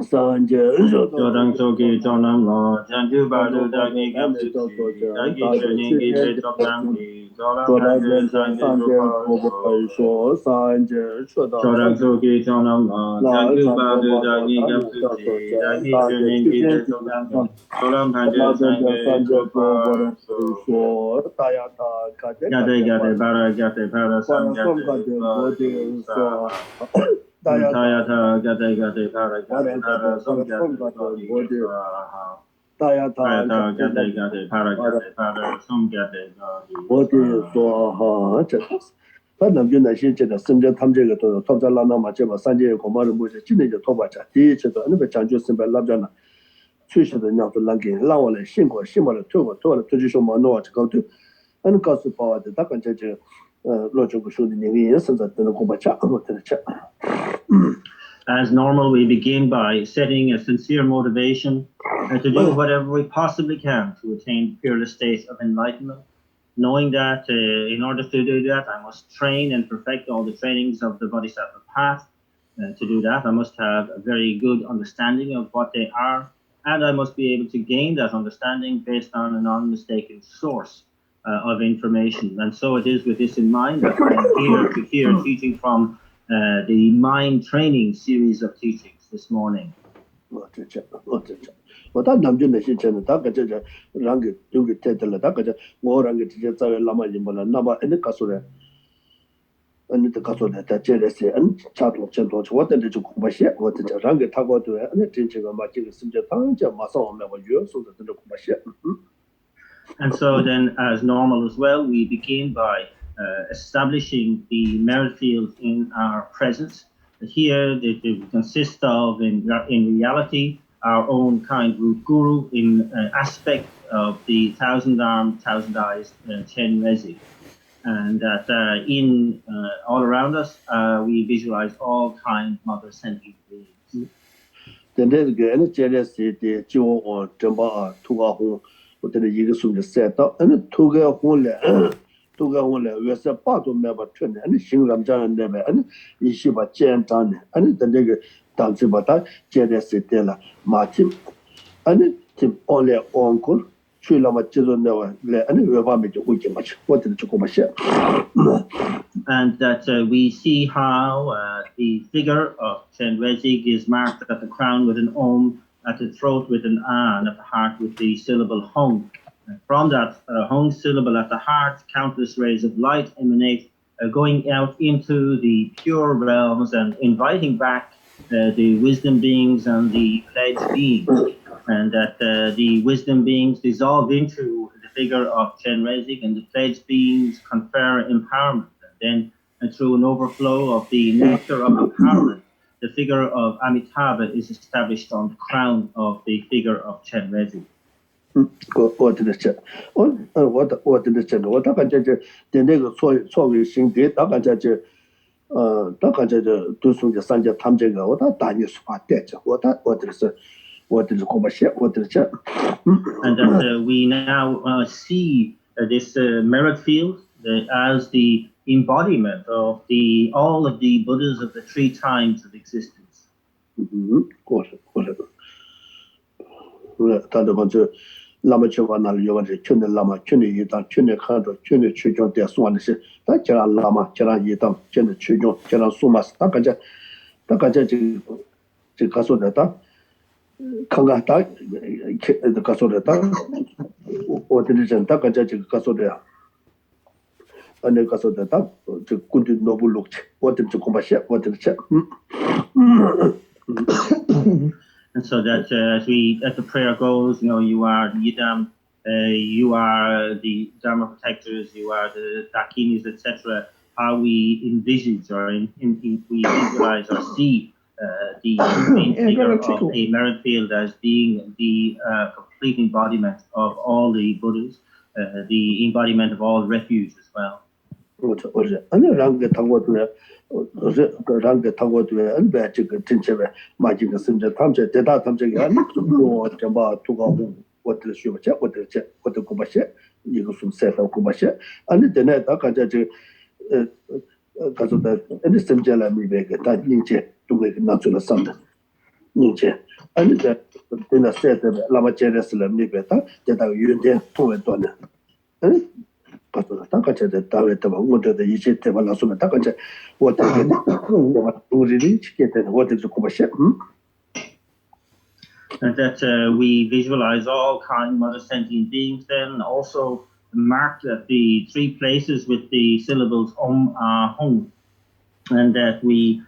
三界教堂周给教堂老，将就把这大给干出去，大给全年给这教堂给，教堂看着三界就跑说，教堂周给教堂老，将就把这大给干出去，大给全年给这教堂给，教堂看着三界就跑说，嘎得嘎得巴拉嘎得巴拉三嘎得巴拉他呀他嘎得嘎得巴拉嘎得巴拉松嘎得巴拉。大呀他嘎得嘎得巴拉嘎得巴拉松嘎得我的说哈，这反正就那些这个深圳他们这个都他在那嘛，这么三界恐怕是目前今年就拖把着，第一这个那个将军身边那边呢，确实的让做让给让我来辛苦了退了，这就说嘛，那这个对，俺告诉爸的，大概这罗这个说的那个也是在那恐怕讲，我在讲。As normal, we begin by setting a sincere motivation to do whatever we possibly can to attain peerless state of enlightenment, knowing that in order to do that, I must train and perfect all the trainings of the Bodhisattva path. To do that, I must have a very good understanding of what they are, and I must be able to gain that understanding based on a non-mistaken source of information. And so it is with this in mind that I am here to hear teaching from the mind training series of teachings this morning. 我到南京那些钱呢，大概这让给丢给带的了，大概这我让给直接在那么一么了，那么你告诉了，你得告诉了，在这里是查多钱多，我在这就恐怕些，我在这让给他过对，你真这个嘛，这个世界当家马上我们我约束的这就恐怕些。And so then, as normal as well, we begin by establishing the merit field in our presence. Here, it consists of, in reality, our own kind root guru in aspect of the thousand-armed, thousand-eyes Chen Rezi. And that in all around us, we visualize all kind mother sentient beings. 但这个呢，接着是的，就我正把土个红，我这里一个数的赛道，土个红了。都跟我来，原是八度没把穿的，你形容这样的呗，一些把简单的，等这个当时把它简单是的了，马蹄，就按来按过，去了嘛，接着那话来，越把没就会进嘛去，我这里就这么写。And that we see how the figure of Chen Rezig is marked at the crown with an Om, at the throat with an A, and at the heart with the syllable Hong. From that Hong syllable at the heart, countless rays of light emanate, going out into the pure realms and inviting back the wisdom beings and the pledged beings. And that the wisdom beings dissolve into the figure of Chen Rezig, and the pledged beings confer empowerment. And then through an overflow of the nectar of empowerment, the figure of Amitabha is established on the crown of the figure of Chen Rezig. 我的这，我的这个，我大概这的那个错位心地，大概这，大概这读书的三家他们这个，我大你说话带着，我的是恐怕写，我的这。And that we now see this merit field as the embodiment of all of the Buddhas of the three times of existence. 过是，他这个就。那么去往那里有问题，去年那么去年一档，去年看着去年去中点送的是，但既然那么既然一档，现在去中既然送嘛是，大概这个说的他，看看他，这个说的他，我的人大概这个说的呀，那个说的他，这工地挪不落去，我的这恐怕些，我的这，And so that as the prayer goes, you are the Yidam, you are the Dharma protectors, you are the Dakinis, etc. How we envisage or we visualize or see the main figure of a merit field as being the complete embodiment of all the Buddhas, the embodiment of all refuge as well. 我是，让给他过来，让给他过来，把这个正确的马这个甚至他们这对他们这个，我这把土高红，我的学不起，我的古巴些，一个从赛道古巴些，的呢，大概这 가서 다 아니 semjala 미베게 다 닝제 동네 나츠나 산다 닝제 아니 다 되나 세트 라마 제레스라 미베다 제다 유엔데 통에 또네 아니 가서 다 같이 다외 때 뭐도 이제 때 발라서면 다 같이 어떻게 우리들이 치게 되는 어떻게 고마시 and that we visualize all kind of sentient beings then also marked at the three places with the syllables hung, and that we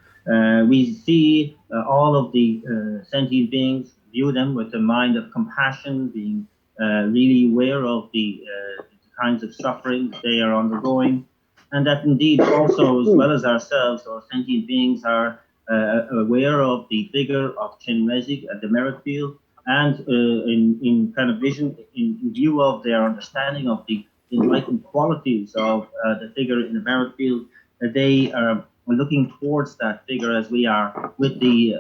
see all of the sentient beings, view them with a mind of compassion, being really aware of the kinds of suffering that they are undergoing, and that indeed also, as well as ourselves, our sentient beings are aware of the figure of Chinrezig at the merit field, and in kind of vision, in view of their understanding of the enlightened qualities of the figure in the merit field, they are looking towards that figure as we are, with the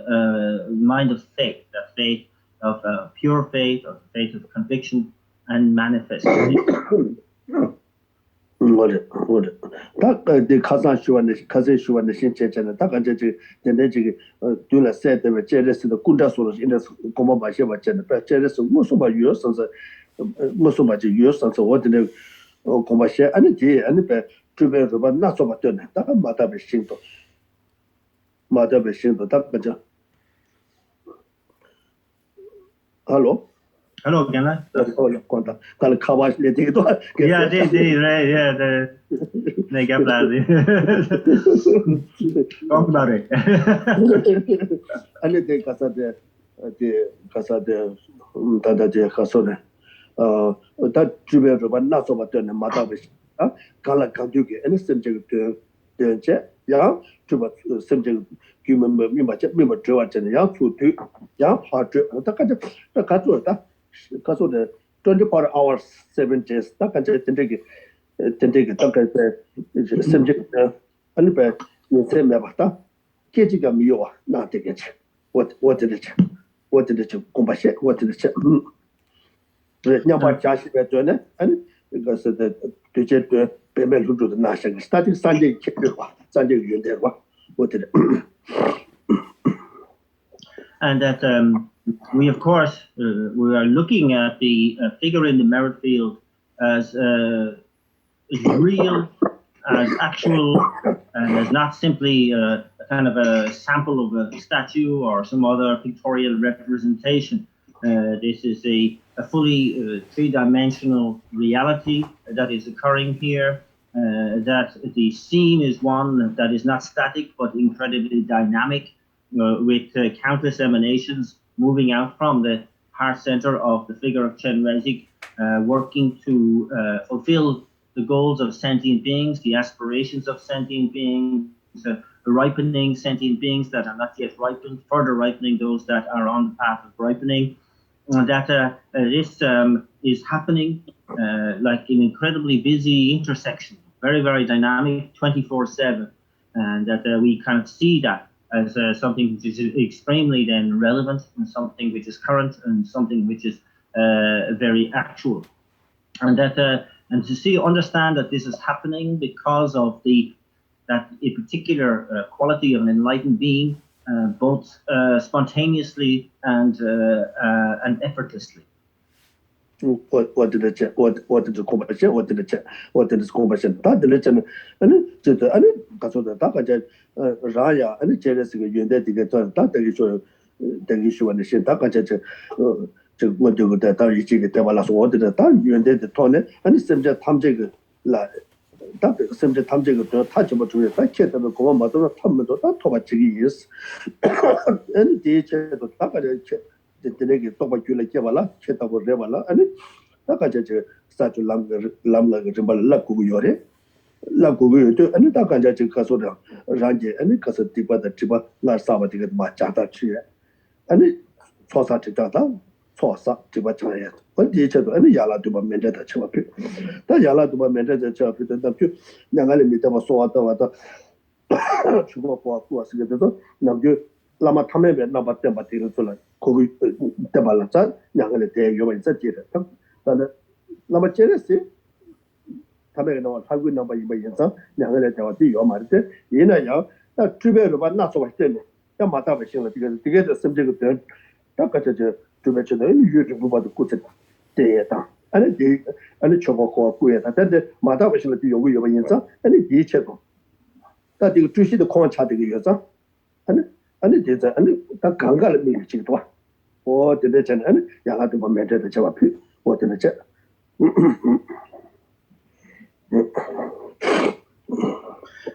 mind of faith, that faith of pure faith, of faith of conviction and manifestation. 뭐래 딱 그 가산 시원의 신체잖아 딱 이제 근데 지금 둘라 세트에 제레스도 군다소로 인데 고마 마셔 봤잖아 제레스 무슨 말 유효선서 무슨 말지 유효선서 어디에 고마셔 아니 뒤 아니 배 주변에서 봐 나서 봤더니 딱 마다베 신도 딱 그죠 할로 Hello, can I? Conta. Kalau kawas leti itu. Yeah, right, yeah, they get that. Talk about it. Ani de casa de tada de kasone. Da 주변으로 만나서 봤더니 마다베. 아, 갈라 간두게. 아니 semje de 야 주바 semje 규면 미마체 미마 들어왔잖아요. 야 투투 야 하트. 다 가져 가서 24 hours 7 days 딱 간제 된대게 딱 간제 subject 아니 배 이제 매봤다 계지가 미요아 나 되겠지 what did it 공부시 what did it 냐바 자시베 전에 아니 그래서 되게 배면 루도 나셔 스타팅 산제 켜봐 산제 유연대와 what did it and that we, of course, we are looking at the figure in the merit field as real, as actual, and as not simply a kind of a sample of a statue or some other pictorial representation. This is a fully three-dimensional reality that is occurring here, that the scene is one that is not static but incredibly dynamic, with countless emanations moving out from the heart center of the figure of Chenrezig, working to fulfill the goals of sentient beings, the aspirations of sentient beings, ripening sentient beings that are not yet ripened, further ripening those that are on the path of ripening. That this is happening like an incredibly busy intersection, very, very dynamic, 24/7, and that we kind of see that as something which is extremely then relevant, and something which is current, and something which is very actual, and that and to understand that this is happening because of that a particular quality of an enlightened being, both spontaneously and effortlessly. What did the conversion? That the legend, and to any Casoda Takaja Raya, and the Jeres Yunde to get on that the issue and the shit Takaja to what do that Tarichi Tavalas water the time you ended the tone, and the same Tamjig like that same Tamjig to touch about to the kid of the Goma, Tomato, that Tomachi is and the Takaja. The toba kula kevala cheta bo revala ani taka je statu lam la jimbal la ku yore la ku yo ani taka je kaso da ranje ani kaso tiba da tiba la sa ba de ma cha ta chi ani chosa ti ta chosa tiba cha ya kon di che do ani yala tiba mende da chwa pi da yala tiba mende da chwa pi da pi nyanga le mi ta ba so wa ta chugo po ku asige do nam ju lama tamebe naba temba tiru sula kogu temba la cha nyangale te yoba isa tira tam lama cheresi 他们那韩国那么一个人生，两个人讲对要嘛的，人呢要那准备了吧，那做完的呢，要马上不行了，这个的什么这个的，大概就准备去那约着不把这过程对的，俺确保好贵的，但是马上不行了，就有个有个人生，俺的第一切都，但这个主席的框架这个月生，俺这在他刚刚的没有几多，我真的真的，让他这么面对的这么配，我真的这。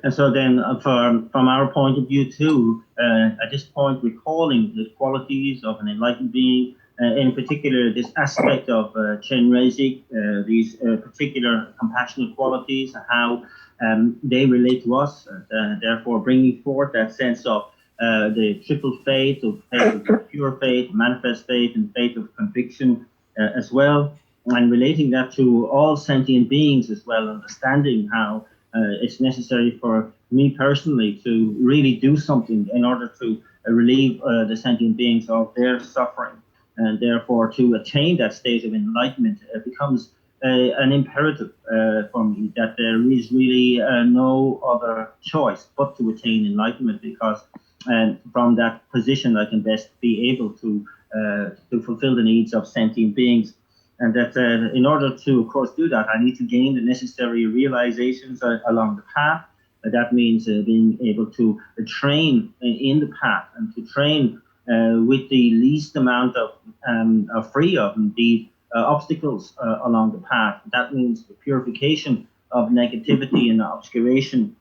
And so then, from our point of view too, at this point, recalling the qualities of an enlightened being, in particular, this aspect of Chen Rezik, these particular compassionate qualities, how they relate to us, therefore bringing forth that sense of the triple faith of pure faith, manifest faith, and faith of conviction as well, and relating that to all sentient beings as well, understanding how it's necessary for me personally to really do something in order to relieve the sentient beings of their suffering, and therefore to attain that state of enlightenment becomes an imperative for me, that there is really no other choice but to attain enlightenment, because from that position I can best be able to fulfill the needs of sentient beings. And that in order to, of course, do that, I need to gain the necessary realizations along the path. That means being able to train in the path and to train with the least amount of free of, indeed, obstacles along the path. That means the purification of negativity and obscuration.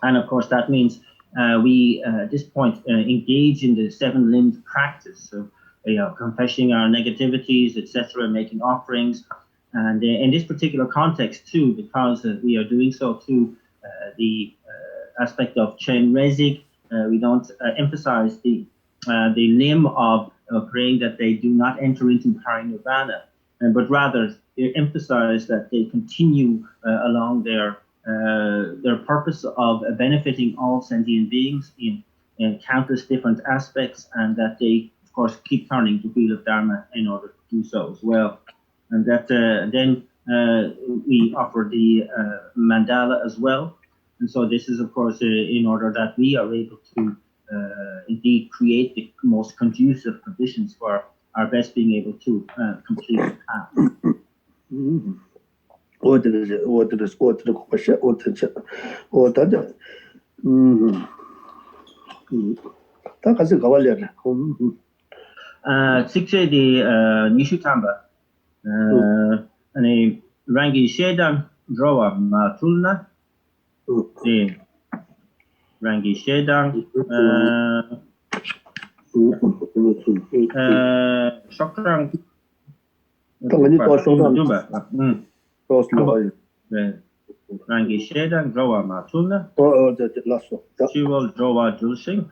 And of course, that means we, at this point, engage in the seven-limbed practice. So, confessing our negativities, etc., making offerings. And in this particular context, too, because we are doing so to the aspect of Chen Rezik, we don't emphasize the limb of praying that they do not enter into parinirvana, but rather emphasize that they continue along their purpose of benefiting all sentient beings in countless different aspects, and that they, of course, keep turning to wheel of Dharma in order to do so as well. And that then we offer the mandala as well. And so this is, of course, in order that we are able to indeed create the most conducive conditions for our best being able to complete the path. Sikse di Nishutamba, ani rangi shedan drawa matulna, di rangi shedan, shokrang, rangi shedan drawa matulna, shiwal drawa julsing.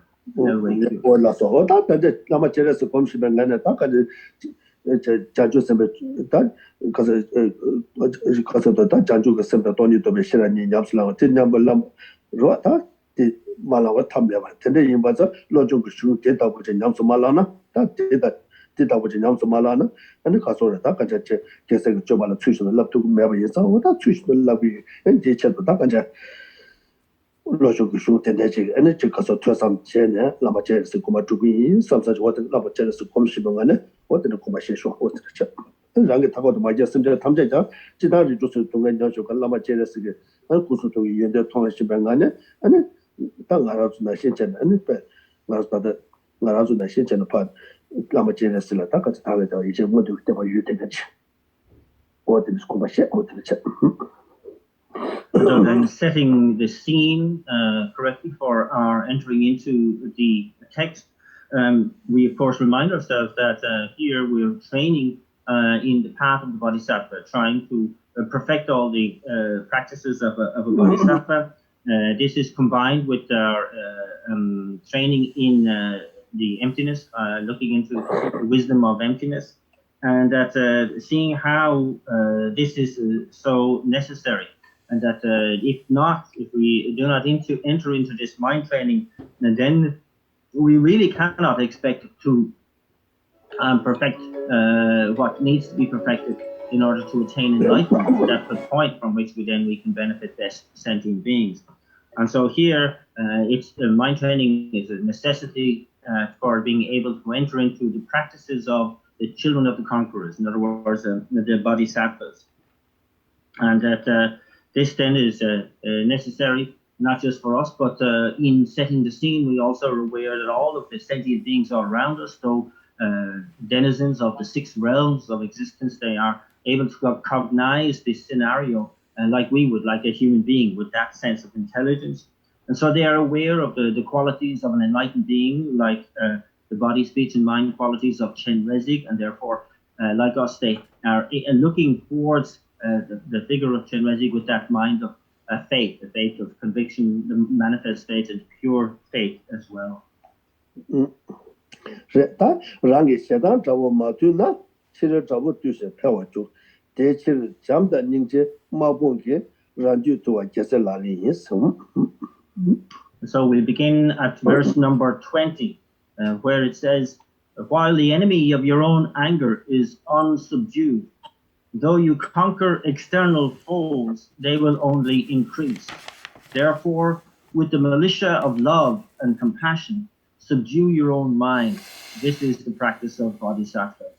로조구슈 텐데지 에너지 가서 퇴삼 제네 라마제스 고마 두비 삼사지 와든 라마제스 콤시봉안에 와든 고마시쇼 와든 랑게 타고도 마제 심제 탐제자 지다리 조스 동간자쇼 라마제스게 알쿠수도 연대 통하시방안에 아니 땅 알아주나 신체는 아니 빼 나라주나 신체는 파 라마제스라 다까지 타게다 이제 모두 그때 봐 유대가지 와든 고마시 와든 So then setting the scene correctly for our entering into the text, we of course remind ourselves that here we're training in the path of the Bodhisattva, trying to perfect all the practices of a Bodhisattva. This is combined with our training in the emptiness, looking into the wisdom of emptiness, and that seeing how this is so necessary. And that if we do not enter into this mind training, then we really cannot expect to perfect what needs to be perfected in order to attain enlightenment. That's the point from which we can benefit best sentient beings. And so here, mind training is a necessity for being able to enter into the practices of the children of the conquerors, in other words, the bodhisattvas. And that this then is necessary, not just for us, but in setting the scene, we also are aware that all of the sentient beings all around us, though denizens of the 6 realms of existence, they are able to cognize this scenario like we would, like a human being with that sense of intelligence. And so they are aware of the qualities of an enlightened being, like the body, speech, and mind qualities of Chen Rezig, and therefore, like us, they are looking towards the figure of Chen Rezig with that mind of faith, the faith of conviction, the manifest faith, and pure faith as well. So we begin at verse number 20, where it says, while the enemy of your own anger is unsubdued, though you conquer external foes, they will only increase. Therefore, with the militia of love and compassion, subdue your own mind. This is the practice of bodhisattva.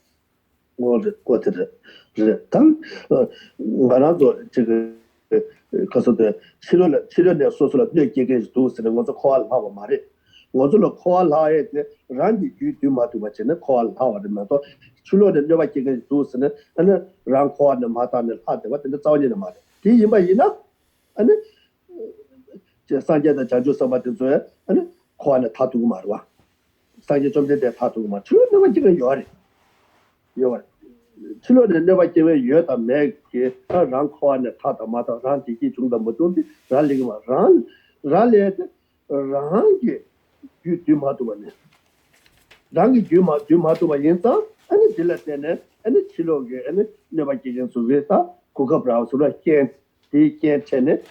Children never give a year to make a run corner, tata mata, run tiki to the Mutundi, run, rangi, you do matuane. Rangi Jumatu Yenta, and a dilatene, and a chiloge, and a never getting Suveta, Coca Browser, can't chene,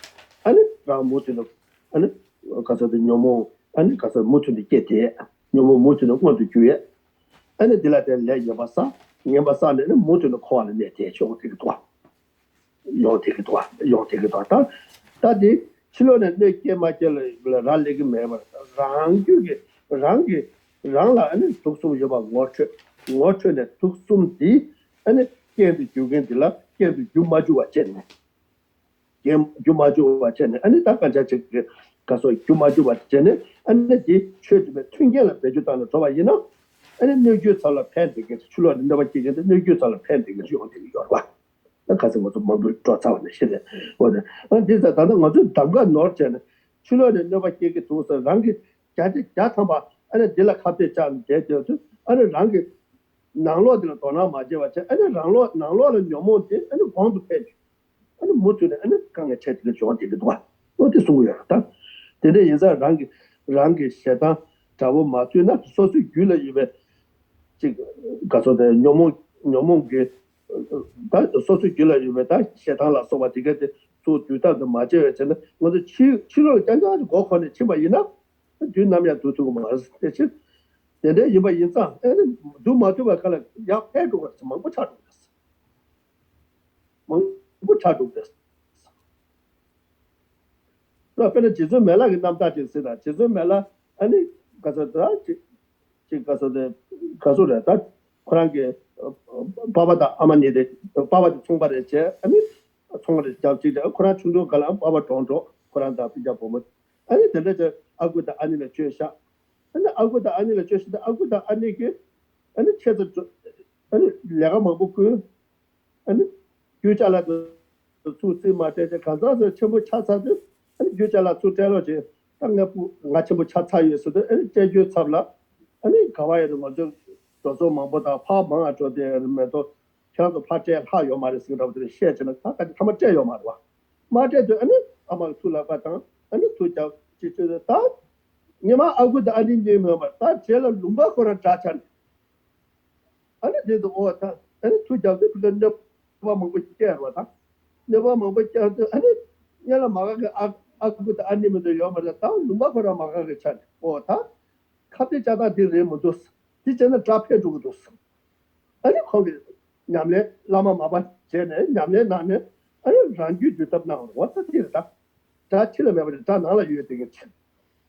and a Ramutino, and a Casa de Nomo, and Casa Mutuni get here, Nomo Mutino want to do it, and a dilated leg of Asa. Yambasa and a motor call and net, you'll take it one. You'll take it one. You'll take it one. That day, children and they came my rallying member. Rangi, Rangla, and it took some about water that took some tea, and it gave the Jugentilla, gave the Jumaju Chen. Jumaju Chen, and it happened to check Caso Jumaju Chen, and the church between yellow vegetal Tova, you know. And then new youth are painting it, children never did it, new youth are painting it, you want to your one. The cousin was a mobile drop out the shit. And this is another one to Tanga North and children never take it to the Rangi, Jatamba, and a Dilla Capi Chan, and a Rangi, Nanglo de Dona Majevacha, and a Nanglo and Yomonte, and a pound to page. And a motor and a Kanga chat that you want to do. What is weird? Today is a Rangi Sheta, Tavo Matuna, so to Gula even. Gaso de Nomon get that social you met Shetala so what to get to the Maje and was the children and go on the Chiba enough. Do Namia to Mars. Then you buy in some and do Matuba color Yap Edwards among what are this? What are this? No, Jizumela and Namta said that Jizumela and it got a the Kasura that Kranke Baba Amani, Baba Tumba chair, and it Tonga Jalti, Korachundo Galam, Baba Tonto, Koranta Pijapomo, and it the letter Aguda Anila Chesha, and the Aguda Anila Chesha, the Aguda Aniki, and it said and Lamabuku, and Jujala the two Mate, the Kazaza, Chemo Chasa, and Jujala to Telogy, Tangapu, Nachamu Chata, and Jeju Tabla. And in Kawaii, the Majo, Dozo Mambota, Papa, the Metal, Count the Pache, how your mother is of the shed and come a jail, Madwa. Marja to any among Tula Batan, and the two out to the top. Yama, I would add in the moment, that jail of Lumba for a chachan. And it did the water, and it took out the never with care, what? Never with care, and it Yellow Maga, I could animate the Yama the town, Lumba for a Maga chan, water. Captain Java de Remodos, did not drop here to those. And you call it Namle lama maba chene namle nane are ranju jutab na what the thing ta chile me ta na la yu de ge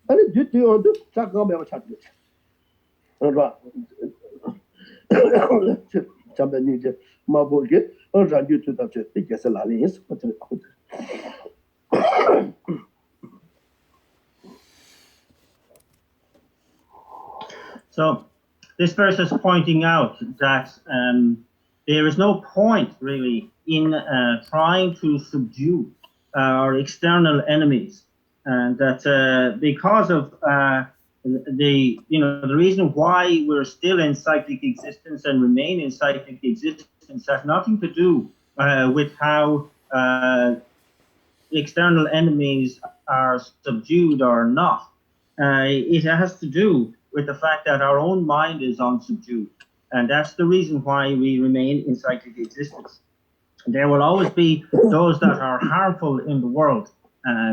are ju tu on du ta ga me cha de ra chambe ni je ma bo ge ranju tu ta che de se la li is So this verse is pointing out that there is no point really in trying to subdue our external enemies, and that because of the reason why we're still in cyclic existence and remain in cyclic existence has nothing to do with how external enemies are subdued or not. It has to do with the fact that our own mind is unsubdued. And that's the reason why we remain in cyclic existence. There will always be those that are harmful in the world,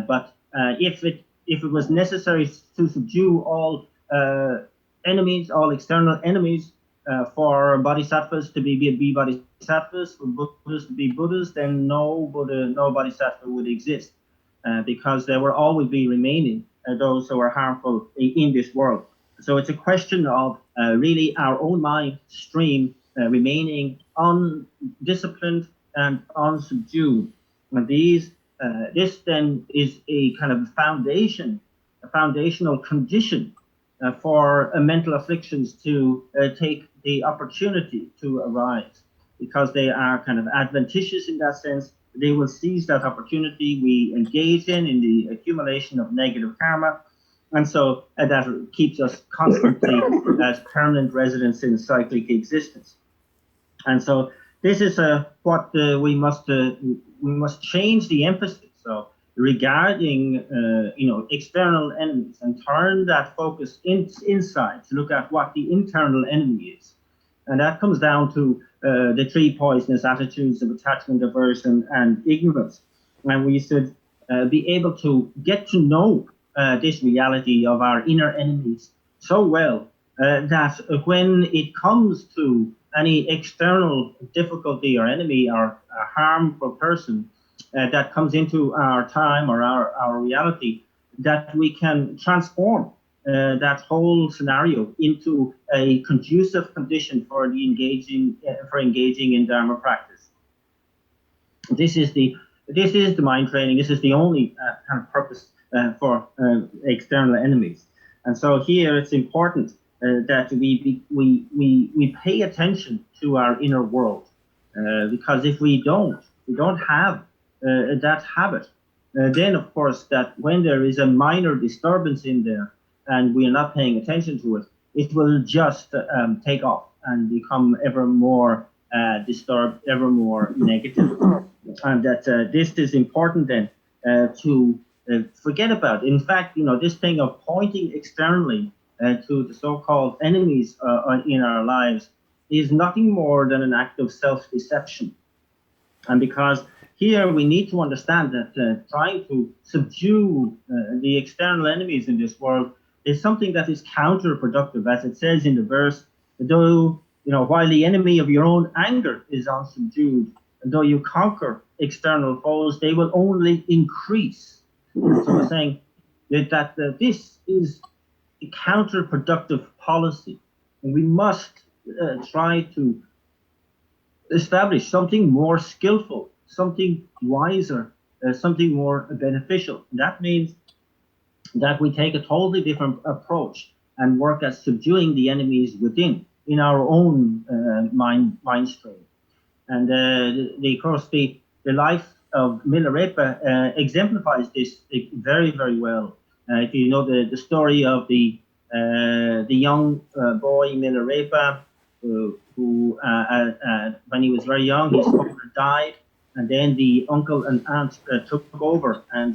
but if it was necessary to subdue all enemies, all external enemies, for bodhisattvas to be bodhisattvas, for Buddhas to be Buddhas, then no Buddha, no bodhisattva would exist, because there will always be remaining those who are harmful in this world. So it's a question of really our own mind stream remaining undisciplined and unsubdued. And this then is a kind of a foundational condition for mental afflictions to take the opportunity to arise, because they are kind of adventitious in that sense. They will seize that opportunity we engage in the accumulation of negative karma, and so that keeps us constantly as permanent residents in cyclic existence. And so this is what we must change the emphasis. So regarding external enemies, and turn that focus inside to look at what the internal enemy is, and that comes down to the three poisonous attitudes of attachment, aversion, and ignorance. And we should be able to get to know this reality of our inner enemies so well that when it comes to any external difficulty or enemy or a harmful person that comes into our time or our reality, that we can transform that whole scenario into a conducive condition for engaging in Dharma practice. This is the mind training. This is the only kind of purpose for external enemies. And so here it's important that we pay attention to our inner world, because if we don't have that habit, then of course that when there is a minor disturbance in there and we are not paying attention to it, it will just take off and become ever more disturbed, ever more negative. And that this is important then to forget about. In fact, this thing of pointing externally to the so-called enemies in our lives is nothing more than an act of self-deception. And because here we need to understand that trying to subdue the external enemies in this world is something that is counterproductive, as it says in the verse, though, while the enemy of your own anger is unsubdued, and though you conquer external foes, they will only increase. So we're saying that this is a counterproductive policy, and we must try to establish something more skillful, something wiser, something more beneficial. And that means that we take a totally different approach and work at subduing the enemies within, in our own mind stream. And of course, the life of Milarepa exemplifies this very, very well. If you know the story of the young boy Milarepa, who when he was very young, his father died, and then the uncle and aunt took over and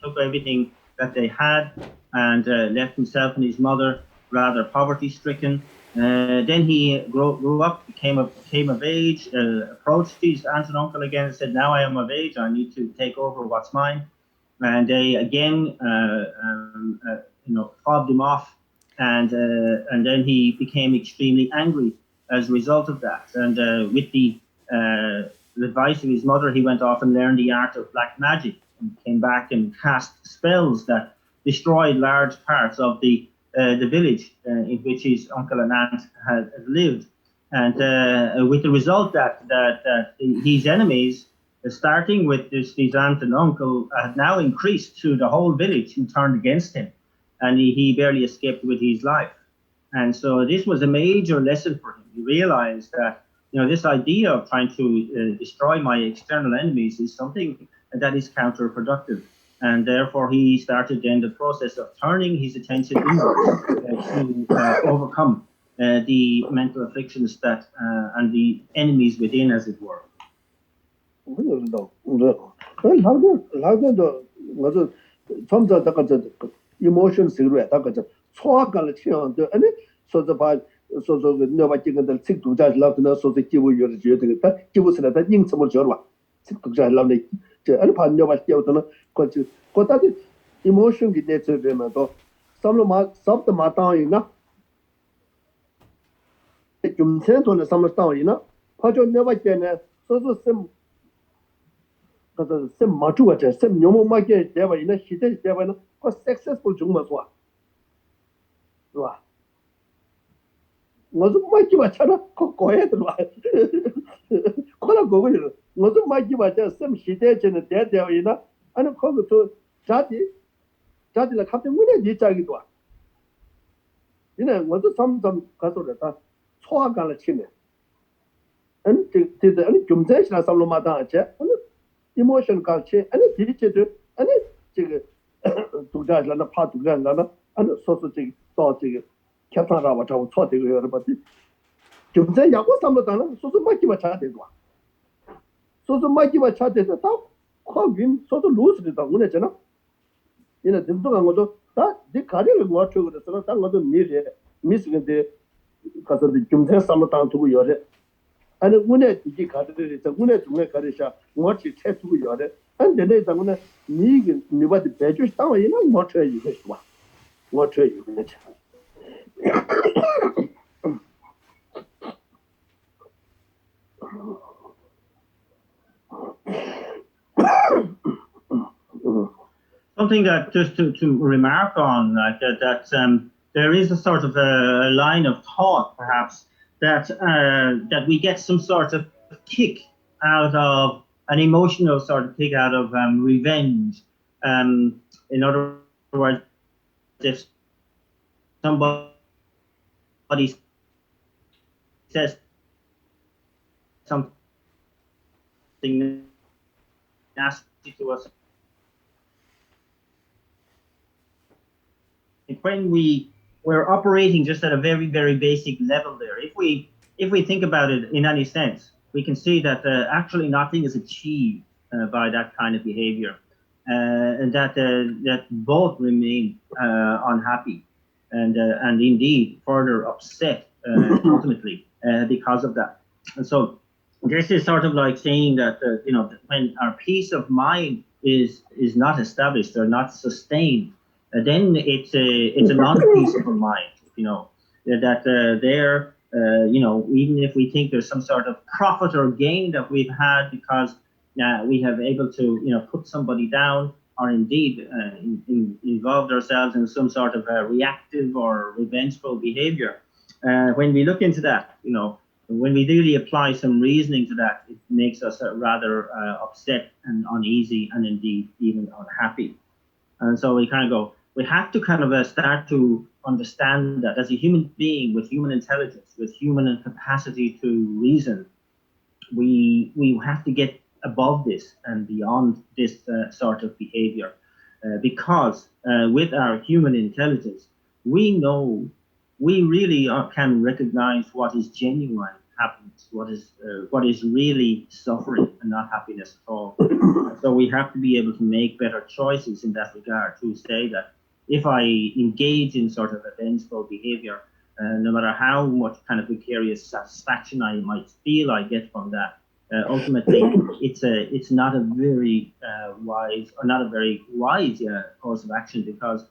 took everything that they had, and left himself and his mother rather poverty-stricken. Then he grew up, came of age, approached his aunt and uncle again and said, "Now I am of age, I need to take over what's mine." And they again, fobbed him off, and then he became extremely angry as a result of that. And with the advice of his mother, he went off and learned the art of black magic and came back and cast spells that destroyed large parts of the village in which his uncle and aunt had lived. And with the result that his enemies, starting with his aunt and uncle, had now increased to the whole village who turned against him, and he barely escaped with his life. And so this was a major lesson for him. He realized that this idea of trying to destroy my external enemies is something that is counterproductive. And therefore, he started then the process of turning his attention inward to overcome the mental afflictions that and the enemies within, as it were. Emotion cigarette, so the never taken the sick to judge love to so the kill your that give us that yin some jorwa. Sick to judge love and part never still to know what that emotion get nature them. Some soft the mata enough. You sent on the summer town, Pajo never can so some. Some mature, some no market, never in a she said, never was successful Jumas one. Was my give a channel, go ahead. Call go with was my give a some she did in a dead there, and a call to Jati like Captain Winner did Jagua. Was some castle that Chua Galachine. And did the Jumzation of some Lomata, emotion culture, and it did it, and it to judge and a part to Granada, and a sausage thought Captain Rabat, I was thought they were about it. You say, I was some of them, so the mighty was chatted one. So the mighty was chatted the top, call him so to lose the Unajana. In a different that the carrier watch over the Sonata was a media, missing the because of the Jumza Samatan to your and when it is a winner to make a watch it head to your and then I'm going to need what the badges down, what are you wish one? What are you wish? Something that just to remark on that there is a sort of a line of thought, perhaps, that we get some sort of kick out of an emotional sort of kick out of revenge. In other words, if somebody says something nasty to us, when we're operating just at a very, very basic level there, if we think about it in any sense, we can see that actually nothing is achieved by that kind of behavior, and that both remain unhappy and indeed further upset ultimately because of that. And so this is sort of like saying that when our peace of mind is not established or not sustained, then it's a non-peaceable mind. That even if we think there's some sort of profit or gain that we've had because we have able to put somebody down, or indeed involved ourselves in some sort of reactive or revengeful behavior. When we look into that, when we really apply some reasoning to that, it makes us rather upset and uneasy and indeed even unhappy. And so we kind of go, we have to kind of start to understand that as a human being with human intelligence, with human capacity to reason, we have to get above this and beyond this sort of behavior. Because with our human intelligence, we know, we really can recognize what is genuine happiness, what is really suffering and not happiness at all. So we have to be able to make better choices in that regard, to say that if I engage in sort of a vengeful behavior, no matter how much kind of vicarious satisfaction I might feel I get from that, ultimately it's not a very wise course of action, because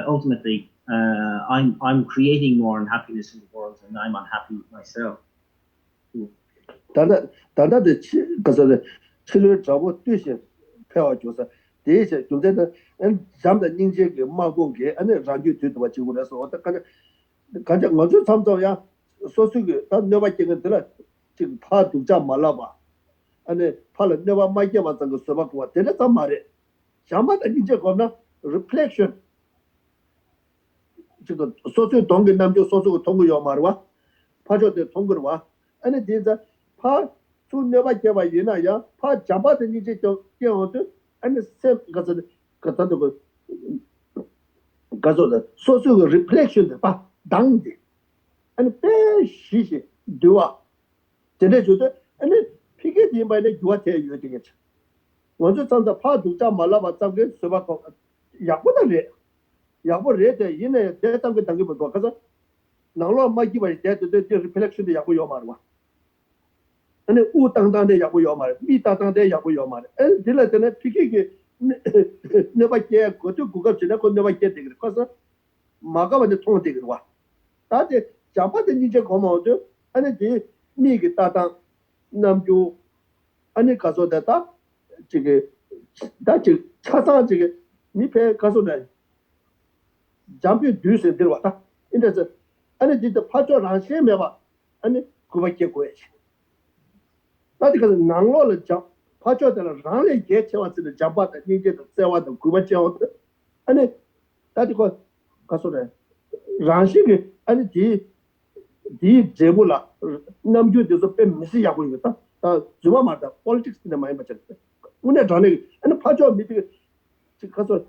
ultimately I'm creating more unhappiness in the world and I'm unhappy myself. 단단의 그래서 치료 잡고 되신 폐와 조사 대체 좀전에 잠다 닝제게 마고게 아니 라디오 듣도 지고 그래서 어떻게 가자 먼저 참자야 소수게 다 내가 지금 지금 파 두자 말아봐 아니 팔을 내가 마이게 맞은 거 써봤고 와 되는 말에 잠바다 닝제 거나 reflection 지금 소수 동기 남주 소수 동기 요 말와 파조대 동거로 와 아니 진짜 파 내가 개발 이나야 파 잡아도 이제 저 깨어도 아니 세 가서 갖다도 가서 소수 리플렉션 봐 당데 아니 배 시시 되와 전에 저도 아니 피게 디바이네 주와테 요되겠지 먼저 산다 파 두자 말라바 잡게 서바고 약보다래 약보래대 이내 대당 그 당기 뭐 가서 나로 마기 봐 대대 리플렉션도 약고 요 말와 아니 우당당대 약고 요 말, 미당당대 약고 요 말. 에 딜라드네 피기게 네바께 고도 구갑지나 고 네바께 되게 그래서 마가바데 통어 되게 와. 다데 잡아데 이제 고모도 아니 디 미게 따당 남주 아니 가서다다 저게 다지 차사 저게 미페 가서네 잠비 뒤에 들어왔다. 인데서 아니 디도 파조랑 셈해봐. 아니 그밖에 고야지. 나도 그 낭로를 잡 파줘들 랑에 개체와서 잡았다 이제 세와도 그거죠 아니 나도 그 가서래 랑식이 아니 디 제불라 남주에서 뺀 미시 하고 있다 아 주마마다 politics에 많이 맞췄다 오늘 전에 아니 파줘 밑에 가서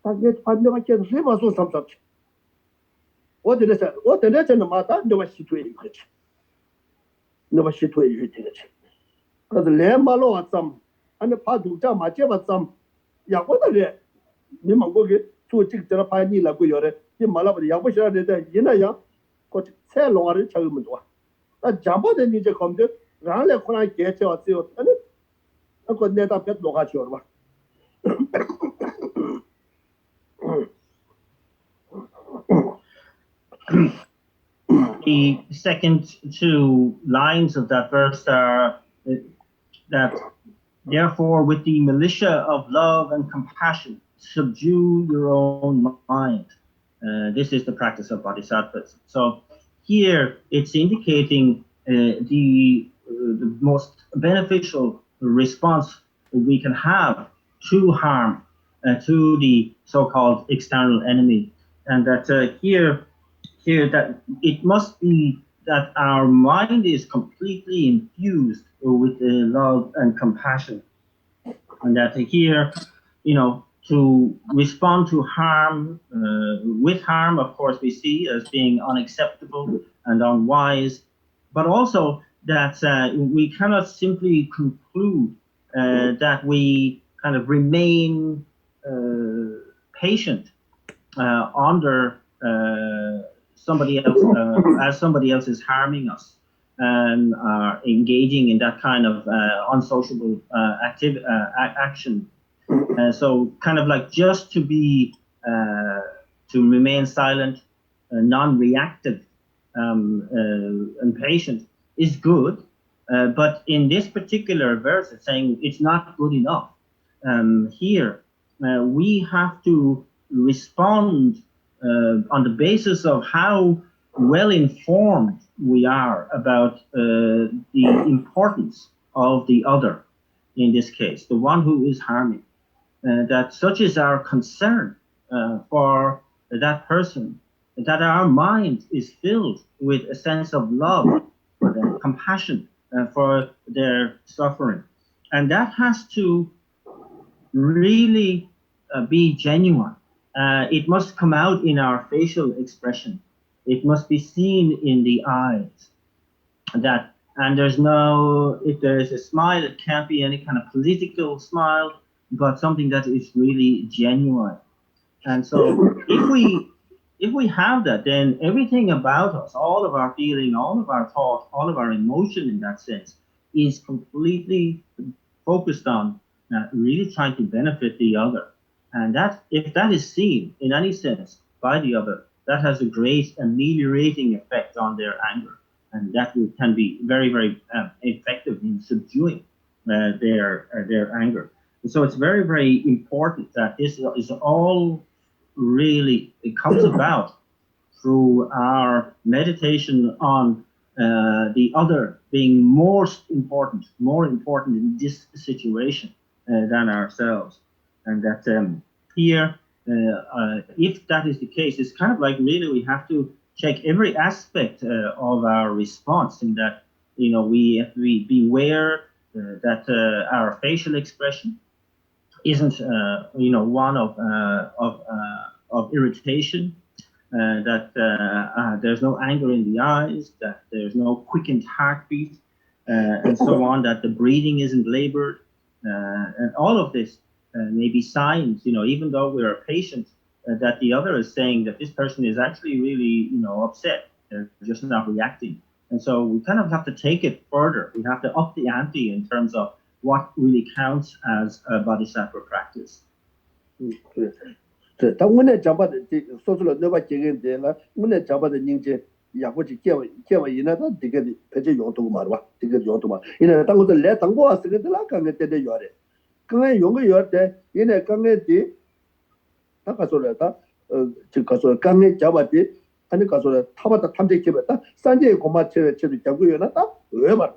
타겟 판매밖에 해봐서 삼삼 어디래서 마다 너가 시도해 그렇지 너가 시도해 되겠지 그래서 레말로 왔삼 아니 파두자 맞게 왔삼 야고다래 니만 거기 소직 저라 파니라고 요래 이 말아버 야고시라 되다 이나야 그 새롱아를 잡으면 좋아 나 잡아된 이제 검들 라래 코나 개체 왔어요 아니 그 내다 뱃 녹아줘 봐 The second two lines of that verse are that therefore with the militia of love and compassion subdue your own mind. This is the practice of bodhisattvas. So here it's indicating the most beneficial response we can have to harm, to the so-called external enemy, and that here that it must be that our mind is completely infused with love and compassion, and that here, to respond to harm with harm, of course, we see as being unacceptable and unwise, but also that we cannot simply conclude that we kind of remain patient under somebody else as somebody else is harming us and are engaging in that kind of unsociable action. So kind of like just to be to remain silent, non-reactive, and patient is good, but in this particular verse it's saying it's not good enough. Here we have to respond on the basis of how well informed we are about the importance of the other, in this case, the one who is harming. That such is our concern for that person, that our mind is filled with a sense of love for them, compassion for their suffering. And that has to really be genuine. It must come out in our facial expression. It must be seen in the eyes. And if there is a smile, it can't be any kind of political smile, but something that is really genuine. And so if we have that, then everything about us, all of our feeling, all of our thought, all of our emotion in that sense is completely focused on really trying to benefit the other. And that, if that is seen in any sense by the other, that has a great ameliorating effect on their anger and that can be very, very effective in subduing their anger. And so it's very, very important that this is all really, it comes about through our meditation on the other being more important in this situation than ourselves. And that here, if that is the case, it's kind of like really we have to check every aspect of our response, in that, you know, we have to be aware that our facial expression isn't, you know, one of irritation, that there's no anger in the eyes, that there's no quickened heartbeat, and so on, that the breathing isn't labored, and all of this may be signs, you know, even though we're a patient, that the other is saying that this person is actually really, you know, upset. They're just not reacting. And so we kind of have to take it further. We have to up the ante in terms of what really counts as a bodhisattva practice. 对，但我那讲话的说出了那把几个人了，我那讲话的人家也过去见我伊那他这个而且用途嘛是吧？这个用途嘛，因为当我这来当我是个的那刚刚在这要的，刚刚用个要的，因为刚刚的，他告诉了他就告诉了刚刚讲话的，他就告诉了他把他们这基本他三节恐怕去讲过有那他嘛是吧？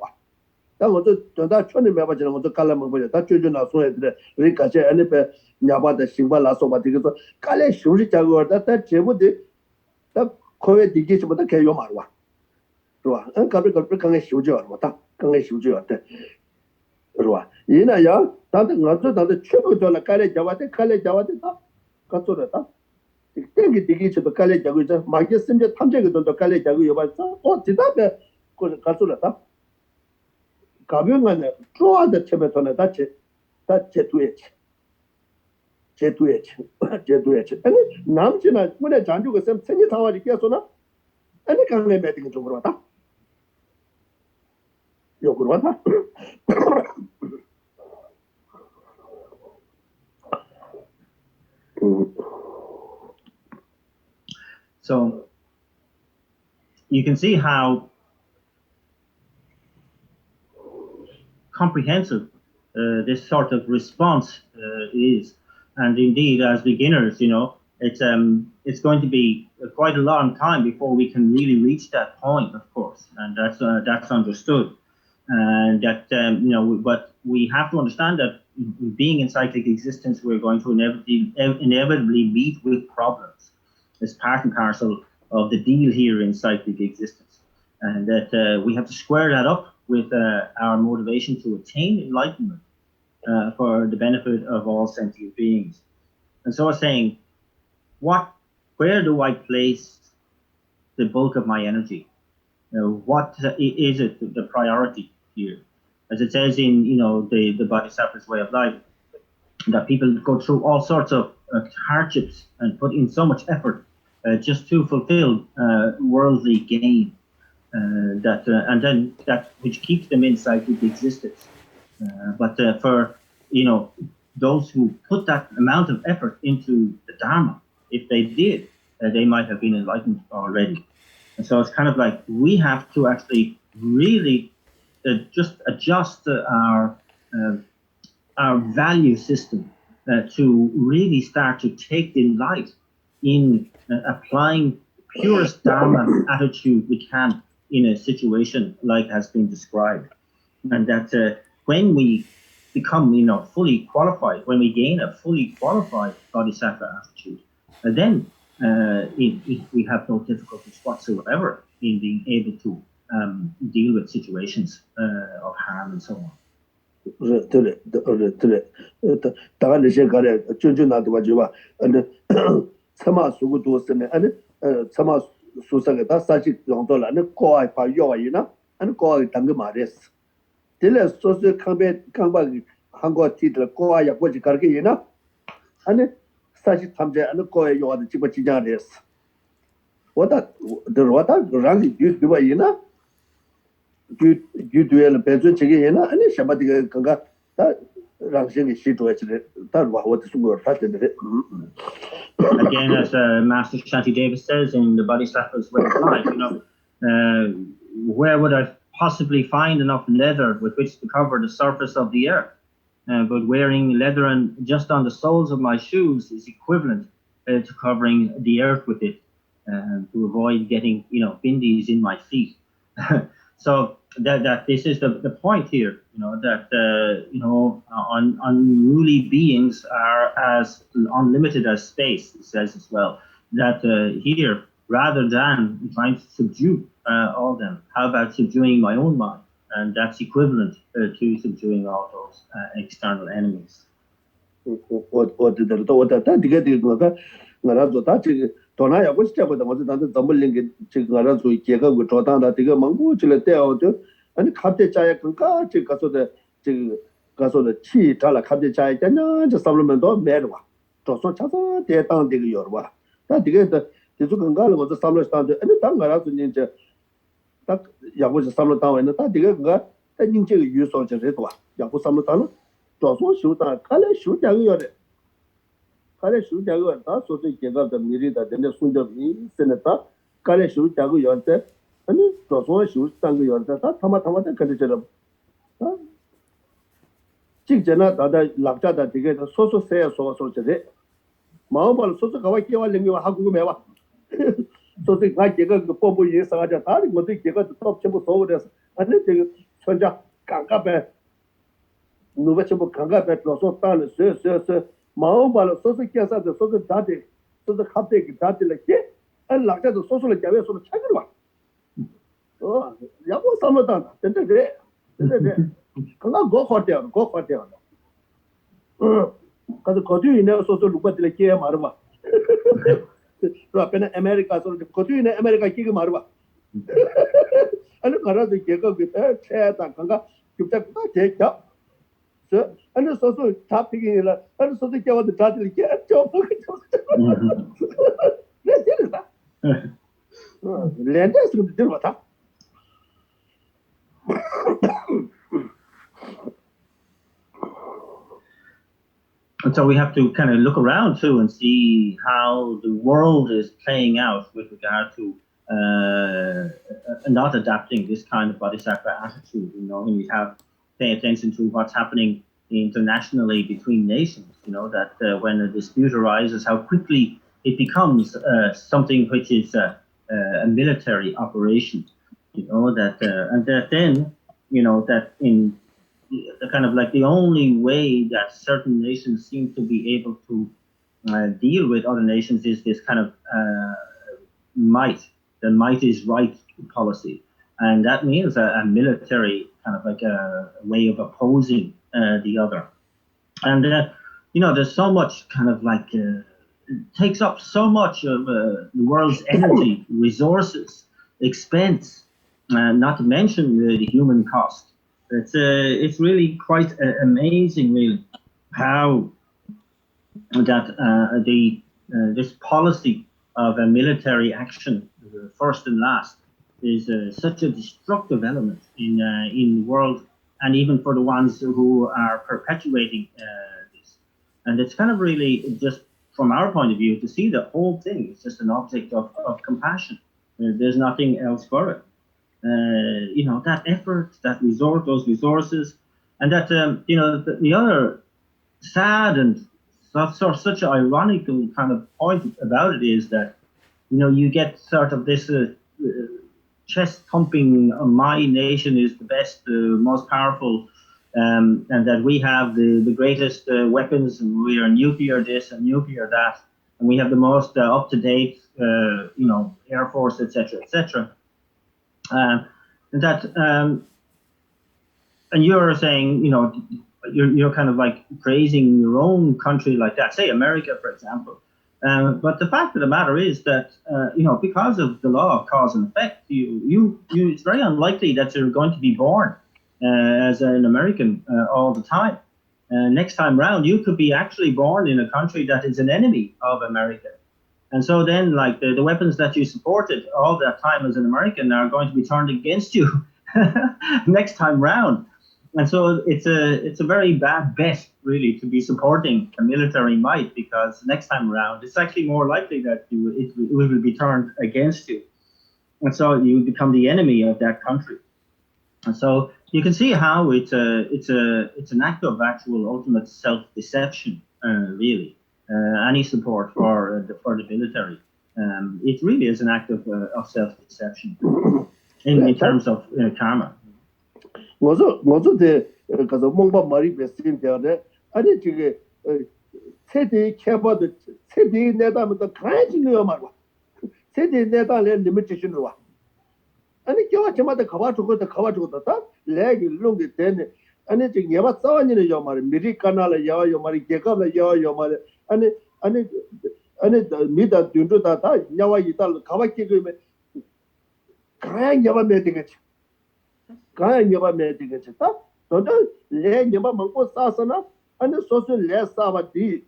但我这等他去年没把钱，我这干了没不了，他最近拿出来的，人感谢那边伢把的新闻拿说吧，这个说干了休息讲过，但节目的，他可谓地基什么都开用嘛是吧？是吧？搞不刚刚休息了嘛，他刚刚休息了的，是吧？人那样，当的我这当的全部做了，干了讲话的，干了讲话的他，搞做了他。这个地基去都干了讲过，这马些甚至他们这个都干了讲过有吧？哦，这大个，或者搞做了他。가병은 좋아도 처음에는 다 제도했지. 아니 남지나 문에 잔주고 쌤 생이 사와지 깨서나 아니 강내 매딩 좀 그러다. 요 그러다. So you can see how comprehensive this sort of response is, and indeed, as beginners, you know, it's going to be quite a long time before we can really reach that point, of course, and that's understood, and that you know, but we have to understand that being in cyclic existence, we're going to inevitably meet with problems. It's part and parcel of the deal here in cyclic existence, and that we have to square that up with our motivation to attain enlightenment for the benefit of all sentient beings. And so I was saying, where do I place the bulk of my energy? What is it, the priority here? As it says in, you know, the Bodhisattva's way of life, that people go through all sorts of hardships and put in so much effort just to fulfill worldly gain. And then that which keeps them in cyclic existence. But for, you know, those who put that amount of effort into the Dharma, if they did, they might have been enlightened already. And so it's kind of like we have to actually really just adjust our value system to really start to take delight in applying purest Dharma attitude we can in a situation like has been described, and that when we become, you know, fully qualified, when we gain a fully qualified bodhisattva attitude, then we have no difficulties whatsoever in being able to deal with situations of harm and so on. 对，大概那些个嘞，就那对吧？就吧，车马速度是呢，车马。수사가 다 사실 정도라 네 거에 봐 요이나 아니 거에 당그 말했어. 딜레 소스 칸바 한거 티들 거에 거지 가르게 이나 아니 사실 탐제 아니 거에 요아도 집어 지장했어. 와다 랑이 뒤바 이나 뒤뒤에 배전 책이 이나 아니 샤바디가 건가 다 랑생이 시도했지. 다 와도 수고 하던데. Again, as Master Shanti Davis says in the Bodhisattva's way of life, you know, where would I possibly find enough leather with which to cover the surface of the earth? But wearing leather and just on the soles of my shoes is equivalent to covering the earth with it, to avoid getting, bindies in my feet. So that this is the point here, that unruly beings are as unlimited as space. It says as well that here, rather than trying to subdue all them, how about subduing my own mind? And that's equivalent to subduing all those external enemies. 도나야 고스텝보다 먼저 나도 더블링 지금 알아서 제가 그 조단다 되게 망고 줄에 때어도 아니 갑자기 자야 그까 지 가서도 지 가서도 치 달라 갑자기 자야 되냐 저 삼르면도 매르와 조선 차서 대당 되게 열와 다 되게 계속 건가를 먼저 삼르 스타도 아니 당 알아서 이제 딱 야고 삼르 당에는 다 되게 그가 다 인제 유소 저래도 와 야고 삼르 당은 조선 쇼다 칼에 쇼자고 열에 칼에 쇼자고 다 소소 개가도 미리다 되는 순접이 세네다 칼에 쇼자고 열때 아니 조선 쇼당고 열때 다 타마타마다 그래처럼 직전에 다다 락자다 되게 소소세 소소저래 마음발 소소 가와 끼와는 거 하고 매와 소소 가 제가 그 뽀뽀 예사가 다리 뭐도 제가 또 전부 소그래서 아니 되게 천자 깡까배 누가 전부 깡까배 소소 딸 쎄쎄쎄 마음발 소소 끼사도 소소 다데 소소 갑자기 다들게 안 락자도 소소를 잡여 소소 찾으러 와 야고 삼았다 근데 그래 그가 고 호텔 가서 거기 있는 소소 루바들 게 말아 또 앞에는 아메리카 소리 거기 있는 아메리카 기가 말아 아니 가라도 걔가 그때 체다 간가 급작가 대켜 저 아니 소소 타픽이라 아니 소소 걔와도 다들 게 네 되는다 렌데스 좀 들어봐 And so we have to kind of look around too and see how the world is playing out with regard to not adapting this kind of bodhisattva attitude. And we have to pay attention to what's happening internationally between nations. That when a dispute arises, how quickly it becomes something which is a military operation. And that then, that in kind of like the only way that certain nations seem to be able to deal with other nations is this kind of the might is right policy. And that means a military kind of like a way of opposing the other. And, there's so much kind of like, it takes up so much of the world's energy, resources, expense, not to mention the human cost. It's really quite amazing, really, how that this policy of a military action, first and last, is such a destructive element in the world, and even for the ones who are perpetuating this. And it's kind of really just from our point of view to see the whole thing is just an object of compassion. There's nothing else for it. That effort, those resources, and that the other sad and such an ironical kind of point about it is that you get sort of this chest thumping. My nation is the best, most powerful, and that we have the greatest weapons, and we are nuclear this and nuclear that, and we have the most up to date, air force, etc., etc. And you're saying, you're kind of like praising your own country like that, say America, for example. But the fact of the matter is that, because of the law of cause and effect, it's very unlikely that you're going to be born as an American all the time. Next time round, you could be actually born in a country that is an enemy of America. And so then, like, the weapons that you supported all that time as an American are going to be turned against you next time round. And so it's a very bad bet, really, to be supporting a military might, because next time around, it's actually more likely that it will be turned against you. and so you become the enemy of that country. And so you can see how it's an act of actual ultimate self-deception, really. Any support for the military, it really is an act of self-deception in terms of karma. 뭐죠 대 가서 뭔가 말이 베스인 되어네 아니 저게 세대 캐버도 세대 내다면도 가지는 말고 세대 내다래 리미테이션으로 와 아니 겨와 저마다 가봐주고도 다 레기 롱게 되네 아니 지금 예바 싸워니는 요 말이 미리카나라 야요 말이 개갑라 야요 말이 아니 미다 둔도다 다 야와 이달 가봐게 그면 가야 야바 메되겠지 가야 야바 메되겠다 너도 레 야바 먹고 싸서나 아니 소소 레 싸바디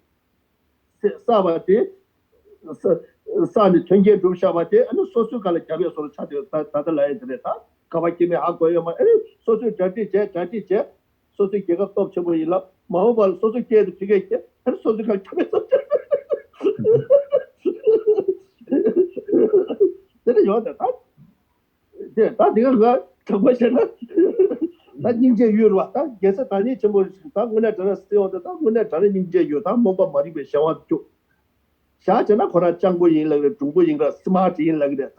사니 전개 좀 샤바데 아니 소소 갈에 잡여서 차대 다들 라야 되다 가봐게면 하고요 말 아니 소소 자티 소소 개가 또 쳐보 일라 마오발 소소 개도 되겠게 아니 소소 갈 잡여서 내가 요다 다 내가 정말이잖아. 나 인제 유로 왔다. 계속 다니 전부 다 문에 들었어요. 다 문에 다른 인제 유다 뭔가 말이 배 샤와 쪽. 샤잖아 거라 장고 인라그 중고 인가 스마트 인라그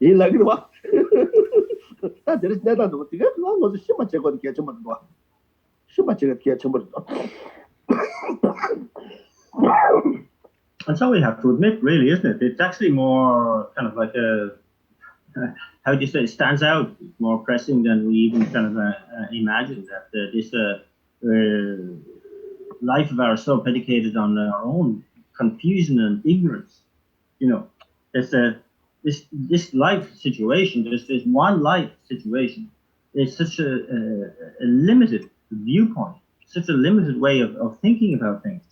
인라그 와. 다 들으시 내다도 어떻게 그거 뭐지 심마 제거도 개점을 봐. 심마 제거 개점을 And so we have to admit, really, isn't it? It's actually more kind of like how do you say, it stands out more pressing than we even kind of imagined, that this life of ours so predicated on our own confusion and ignorance. You know, this life situation, this one life situation is such a limited viewpoint, such a limited way of thinking about things,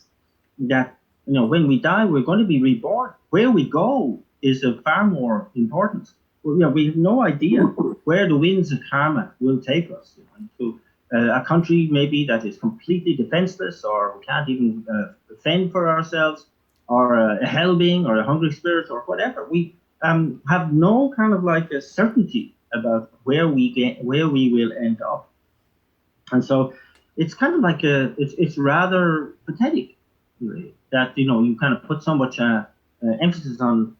that, you know, when we die, we're going to be reborn. Where we go is of far more importance. You know, we have no idea where the winds of karma will take us. You know, to a country maybe that is completely defenseless, or we can't even fend for ourselves, or a hell being, or a hungry spirit, or whatever. We have no kind of like a certainty about where we will end up, and so it's kind of like it's rather pathetic, really, that, you know, you kind of put so much emphasis on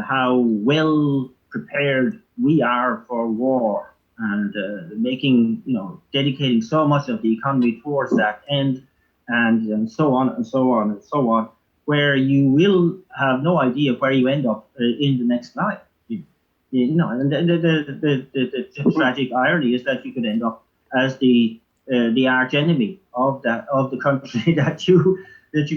how well prepared we are for war, and making, you know, dedicating so much of the economy towards that end, and so on and so on and so on, where you will have no idea where you end up in the next life. You know, and the tragic irony is that you could end up as the arch enemy of the country that you've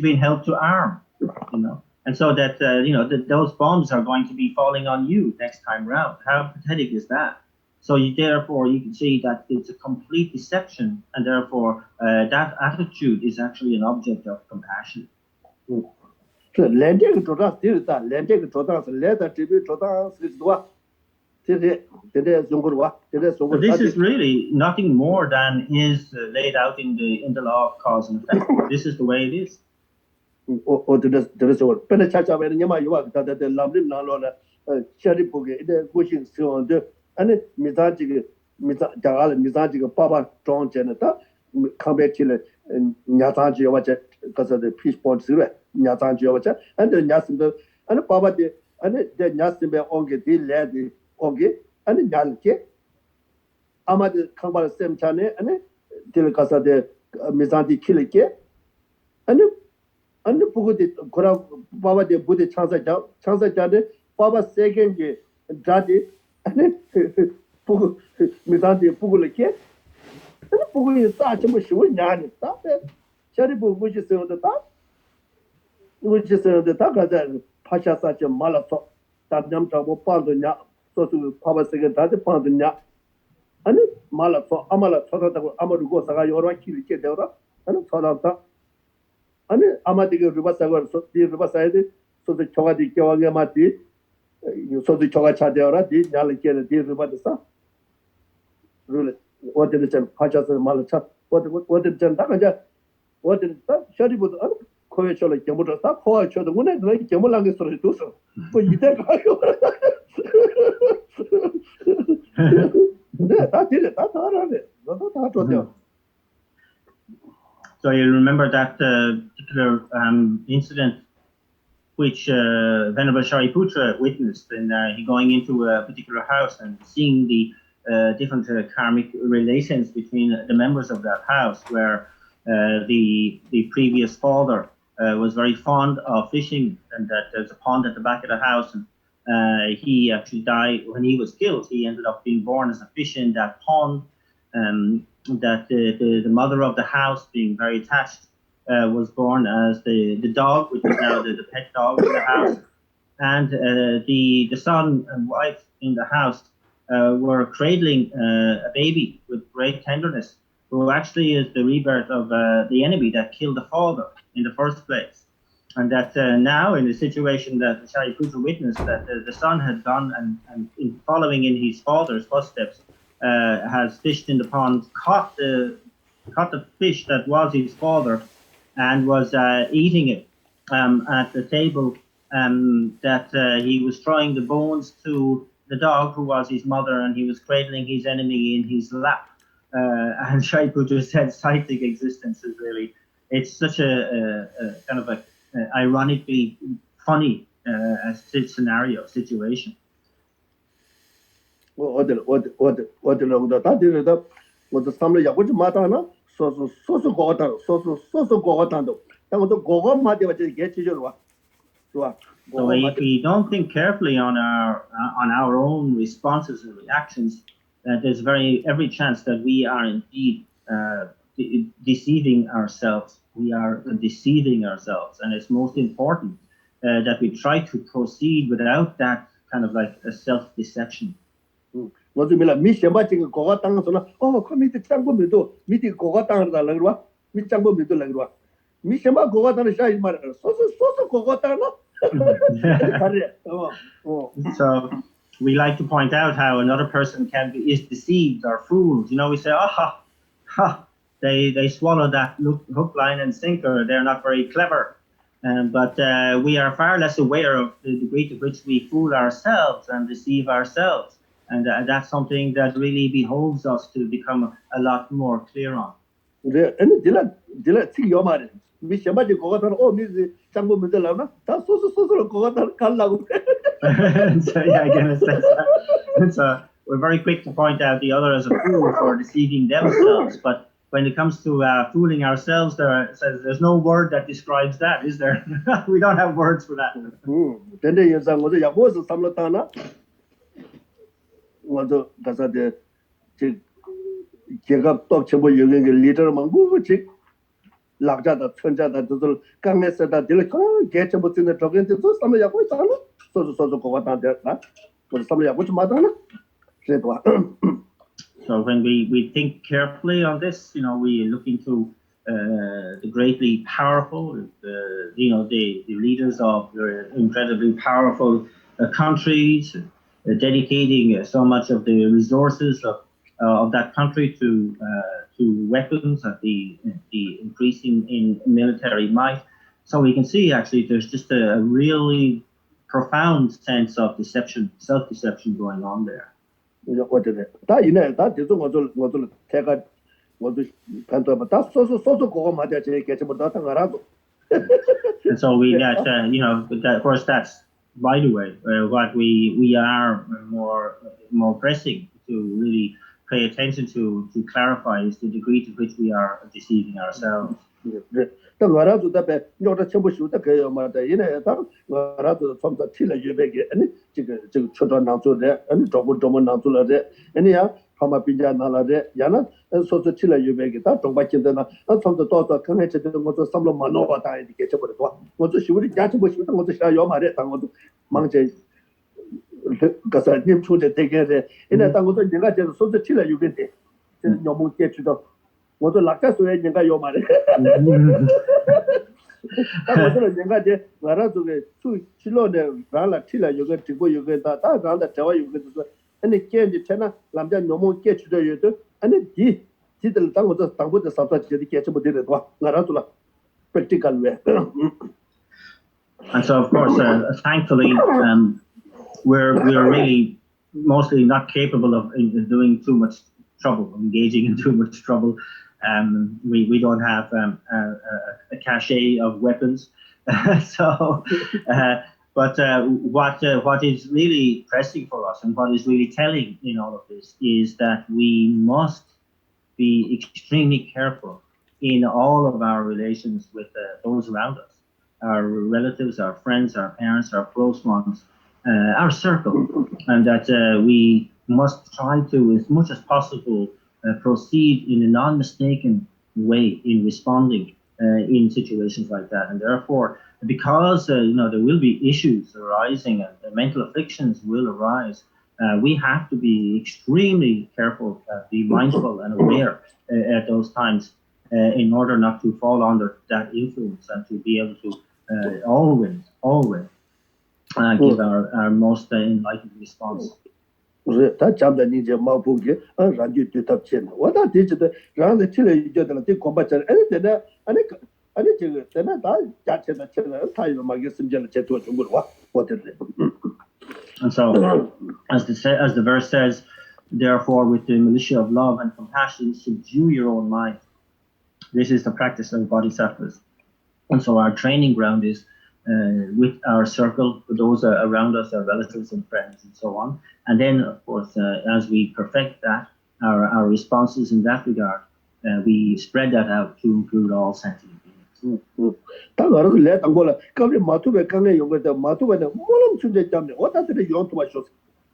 been helped to arm. You know. And so that, you know, those bombs are going to be falling on you next time round. How pathetic is that? So therefore, you can see that it's a complete deception, and therefore that attitude is actually an object of compassion. This is really nothing more than is laid out in the law of cause and effect. This is the way it is. 들었어. 근데 차차베는 냐마 요와 다다데 람림 나로나 샤리포게 이데 고신 스온데 아니 미자지게 미자지게 빠바 정전다 컴베치레 냐자지 요와체 가서데 피스폰스레 냐자지 요와체 안데 냐스도 아니 빠바데 아니 데 냐스베 온게 딜레디 온게 아니 냐르게 아마데 컴바르 셈차네 아니 딜 가서데 미자지 킬게 아니 부고데 고라 바바데 부데 창사자데 바바 세겐게 자디 아니 부고 미산데 부고르게 아니 부고이 싸좀 쉬우냐니 따베 저리 부고지서도 다 가자 파샤사체 말아서 담냠타고 판도냐 소수 바바 세겐 다데 판도냐 아니 말아서 아말아 쳐다다고 아마르고 사가 여러 키리게 되어라 아니 쳐다다 아니 아마디게 루바사가 소디 루바사이데 소디 초가디 겨와게 마디 소디 초가 차데어라 디 냐르케 디 루바데사 룰 워데르 참 파자서 말차 워데르 참 다가자 워데르 타 셔리보도 안 코에 촐레 겸부다 코에 촐도 문에 들어 겸을랑게 소리 두서 뭐 이때 가요 네, 다 되네. 다 알아네. 너도 다 좋대요. So you remember that particular incident which Venerable Shariputra witnessed in going into a particular house and seeing the different karmic relations between the members of that house, where the previous father was very fond of fishing, and that there's a pond at the back of the house, and he actually died when he was killed. He ended up being born as a fish in that pond. That the mother of the house, being very attached, was born as the dog, which is now the pet dog in the house, and the son and wife in the house were cradling a baby with great tenderness, who actually is the rebirth of the enemy that killed the father in the first place. And that now, in the situation that Shariputra witnessed, that the son had gone and in following in his father's footsteps, has fished in the pond, caught the fish that was his father, and was eating it at the table. That he was throwing the bones to the dog, who was his mother, and he was cradling his enemy in his lap. And Shariputra said, cyclic existence is really, it's such a kind of a ironically funny scenario, situation. 어디로 다 되는데 뭐도 삼로 야고지 마다나 소소 거다 소소 거다도 당도 거거 마디 버지 개치죠 와 좋아. So if we don't think carefully on our own responses and reactions, there's every chance that we are indeed deceiving ourselves. We are deceiving ourselves, and it's most important that we try to proceed without that kind of like a self-deception. 뭐좀 밀라 미셔바 지금 거가 땅에서는 커미티 장고미도 미티 거가 땅을 달라고 와. 미 장고미도 라고 와. 미셔바 거가 땅에 샤이 말 소소 거가 땅어. So we like to point out how another person is deceived or fooled. You know, we say, they swallow that hook, line, and sinker. They're not very clever. But we are far less aware of the degree to which we fool ourselves and deceive ourselves. And that's something that really behoves us to become a lot more clear on. 네, 딜라 튀겨 말이야. 미 셔바지 거가 땅 미지 장고미도 라나 다 소소로 거가 땅 갈라고. So yeah, again, we're very quick to point out the other as a fool for deceiving themselves, but when it comes to fooling ourselves, there's no word that describes that, is there? We don't have words for that. 근데 여자 뭐도 야고서 삼렀다나. 뭐도 가서데 제 제가 또 전부 여기 리더만 뭐지 lạc 자다 천자다 저들 강에서다 들 개처부 뜨는 저긴데 또 삼을 야고 있잖아. 소소 거가 땅데나. 뭐 삼을 야고 좀 마다나. 그래도 So when we think carefully on this, you know, we look into the greatly powerful, the leaders of the incredibly powerful countries, dedicating so much of the resources of that country to weapons, the increasing in military might. So we can see actually there's just a really profound sense of deception, self-deception going on there. 어쩌네. 다 이내 다 대중 어들 태가 어들 간도 다 소소 그거 맞아 제 개체보다 더 알아도. And so we got of course that's by the way what we are more pressing to really pay attention to clarify is the degree to which we are deceiving ourselves. 또 알아도 답에 요다 전부 쉬우다 그요 말다 이내 다 알아도 좀더 틀려 유배게 아니 지금 초도 나조래 아니 조금 나조래 아니야 하마 빈자 나라래 야나 소소 틀려 유배게 다 동바친데나 좀더 또 큰해 되는 것도 삼로 만노가 이렇게 저버려 또 뭐도 쉬우리 자치 뭐 쉬우다 것도 싫어 요 말에 당고도 망제 가서 님 초대 되게 이내 당고도 내가 저 소소 틀려 유배데 너무 깨치도 뭐도 lạc 자소에 내가 요 말에 뭐도 내가 이제 나라쪽에 수 실로네 라라 틀려 요거 듣고 요거다 다 라라 저와 요거도 아니 깨지 채나 남자 너무 깨치도 요도 아니 지들 당고도 당고도 sabta 깨치 못 되는 거 나라도라 practical way. And so of course thankfully we're really mostly not capable of in doing too much trouble, engaging in too much trouble. We don't have a cache of weapons, so. But what is really pressing for us, and what is really telling in all of this, is that we must be extremely careful in all of our relations with those around us, our relatives, our friends, our parents, our close ones, our circle, and that we must try to, as much as possible, proceed in a non-mistaken way in responding in situations like that. And therefore, because there will be issues arising and mental afflictions will arise, we have to be extremely careful, be mindful and aware at those times in order not to fall under that influence, and to be able to always give our most enlightened response. 是他讲的你这毛不给，让你对他骗了。我当时觉得，让他听了觉得了，这恐怕真的，真的，这个真的，他家听了，他有嘛个什么样的解脱中国话，我觉得。And so, as the verse says, therefore, with the militia of love and compassion, subdue your own mind. This is the practice of bodhisattvas. And so, our training ground is with our circle, for those around us, our relatives and friends, and so on. And then, of course, as we perfect that, our responses in that regard, we spread that out to include all sentient beings. 当然是来当过了，刚才马祖外刚才有个的马祖外的，没能存在讲的，我当时的用途嘛说，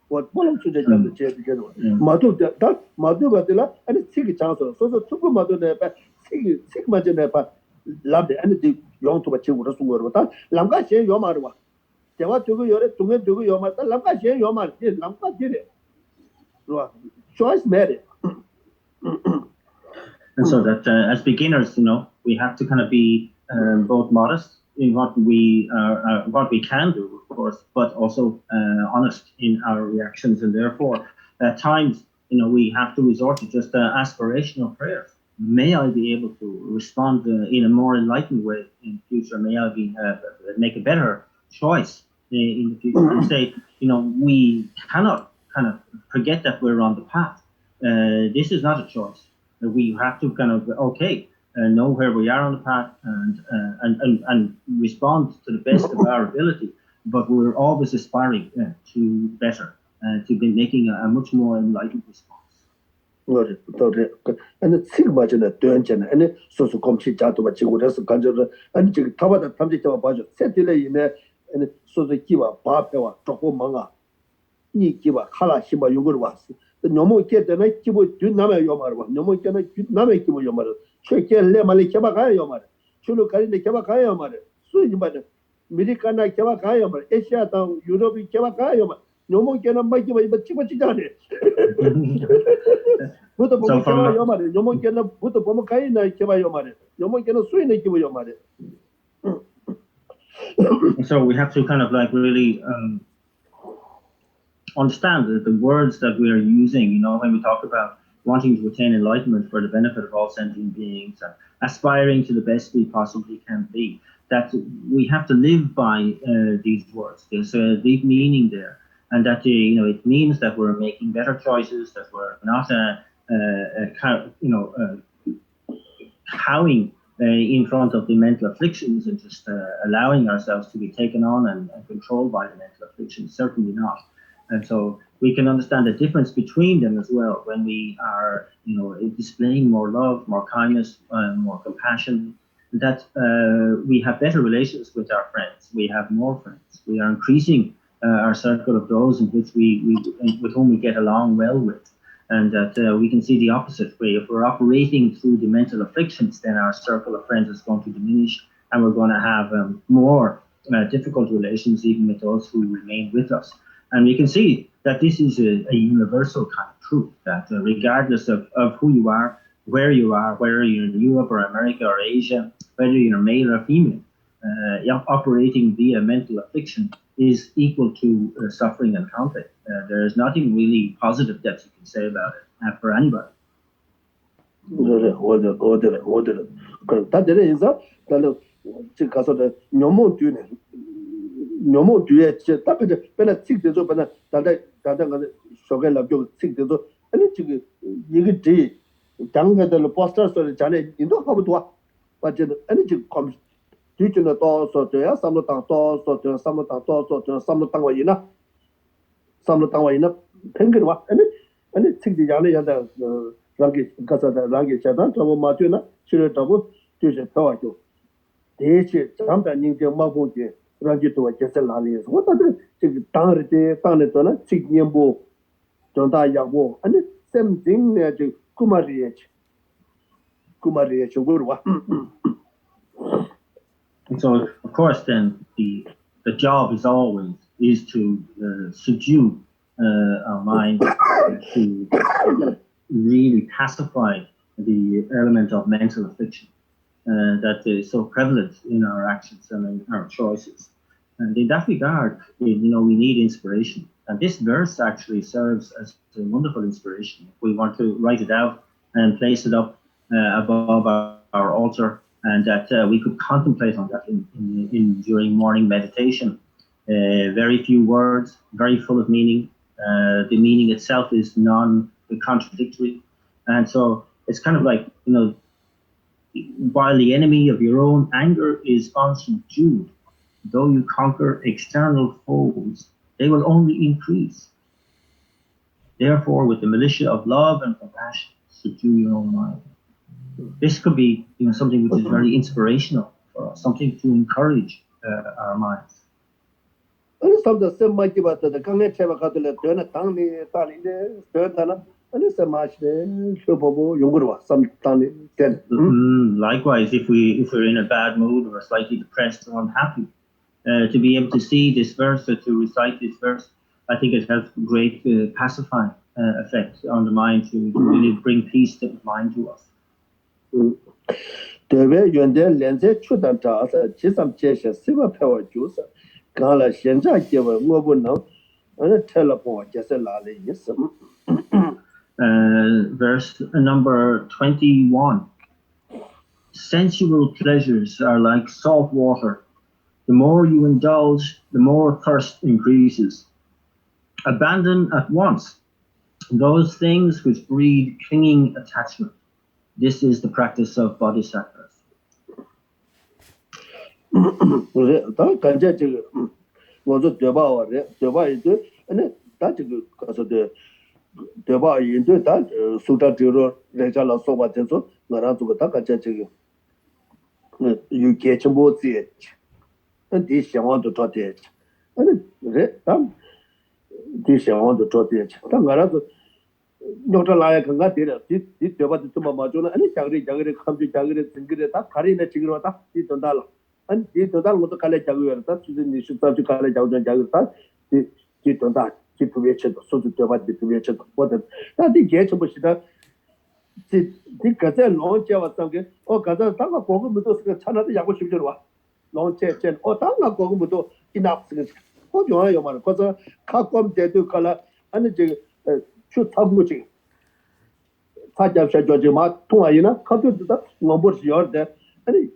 我没能存在讲的这种，马祖的，他马祖外的了，这个场所，所以说中国马祖呢，这个马祖呢，把拉的，这用途嘛，结果都中国的，但南家先要嘛的哇，电话这个要的，中间这个要嘛，但南家先要嘛的，这南家的，是吧？choice matter. And so that as beginners, we have to kind of be both modest in what we can do, of course, but also honest in our reactions. And therefore, at times, we have to resort to just aspirational prayers. May I be able to respond in a more enlightened way in the future? May I make a better choice in the future? And say, we cannot kind of forget that we're on the path. This is not a choice. We have to kind of know where we are on the path and respond to the best of our ability. But we're always aspiring to better, to be making a much more enlightened response. 我的到这个，这个嘛，真的短见的，说空气加多吧，结果的是感觉是，这个他把他们叫我把就，再对了以呢，说是几万八百万，着火忙啊，你几万卡拉西嘛用过的话是。너무 깨더니 기부 남의 요마로 너무 깨나 남의 기부 요마로 최께 레말리 개바 가요 말 출로 가는데 개바 가요 말 수이 말 미리카나 개바 가요 말 에시아 땅 유럽이 개바 가요 말 너무 깨나 마기 뭐 찍어지잖아 부터 보면 개바 요 말 너무 깨나 부터 보면 가이나 개바 요 말 너무 깨나 수이네 기부 요 말. So we have to kind of like really understand that the words that we are using, when we talk about wanting to attain enlightenment for the benefit of all sentient beings, and aspiring to the best we possibly can be, that we have to live by these words. There's a deep meaning there, and that it means that we're making better choices, that we're not cowing in front of the mental afflictions and just allowing ourselves to be taken on and controlled by the mental afflictions. Certainly not. And so we can understand the difference between them as well when we are, displaying more love, more kindness, more compassion, that we have better relations with our friends. We have more friends. We are increasing our circle of those in which with whom we get along well with. And that we can see the opposite way. If we're operating through the mental afflictions, then our circle of friends is going to diminish, and we're going to have more difficult relations even with those who remain with us. And we can see that this is a universal kind of truth, that regardless of who you are, whether you're in Europe or America or Asia, whether you're male or female, operating via mental affliction is equal to suffering and conflict. There is nothing really positive that you can say about it for anybody. 어디를. 他这个意思，但是这个说的，我们对呢。 너무 뒤에 딱 그저 맨날 찍대서 맨날 다다 소개 납조 찍대서 아니 지금 이게 제 장가들 포스터 소리 전에 인도 하고 도와 맞지 아니 지금 컴 뒤쪽에 또 저야 삼로당 또 삼로당 또 삼로당 와이나 삼로당 와이나 팽글 와 아니 찍지 전에 야다 라기 가서다 라기 차다 또 맞잖아 실을 또就是펴와줘 대체 잠깐 인제 마보게 라지도 제설 나리에서 어떤 지금 당을 직년부 전다야고 아니 샘띵 내지 구마리에 저거와 And so, of course, then the job is always to subdue our mind, to really pacify the element of mental affliction that is so prevalent in our actions and in our choices. And in that regard, we need inspiration. And this verse actually serves as a wonderful inspiration. If we want to write it out and place it up above our altar, and that we could contemplate on that during morning meditation. Very few words, very full of meaning. The meaning itself is non-contradictory. And so it's kind of like, while the enemy of your own anger is unsubdued, though you conquer external foes, they will only increase. Therefore, with the militia of love and compassion, subdue your own mind. This could be something which is very inspirational for us, something to encourage our minds. 아니 삼도 셈마기 봤다 강내 체바 가들래 되나 당리 딸이데 되다나 아니 셈마시데 쇼보고 용거와 삼탄이 된 Likewise, if we're in a bad mood or slightly depressed or unhappy, to be able to see this verse or to recite this verse, I think it has great pacifying effect on the mind to really bring peace to the mind to us. 대외 연대 렌제 추단 자서 지삼 제시 세바 패워 주서 가라 현자 개와 뭐보나 어느 텔레폰 제세 라리 있어 verse number 21. Sensual pleasures are like salt water. The more you indulge, the more thirst increases. Abandon at once those things which breed clinging attachment. This is the practice of bodhisattvas. 그래 다 간제 지금 먼저 대바와래 대바이도 아니 다 지금 가서도 대바인도 다 수다지로 레자라 소바돼서 나라도 다 간제 지금 유계 정보지 근데 시험도 좋대 아니 그래 다 시험도 좋대 다 나라도 노트라야 건가 되려 이 대바도 좀 맞으나 아니 자그리 감지 자그리 등그리 다 가리네 지금 왔다 이 돈달라 아니 이 돈달 것도 갈래 자고였다 수준이 수사주 갈래 자고전 자고다 이 돈달 이 부회체도 소주 대바도 부회체도 뭐든 다디 개체 보시다 이 가자 론체 왔다게 가자 다가 고금부터 차나도 야고 싶죠 와 론체 다가 고금부터 이납스 좋아요 말 그래서 가끔 대도 갈라 아니 저 추타고지 사자셔 마 통하이나 카드다 넘버시어데 아니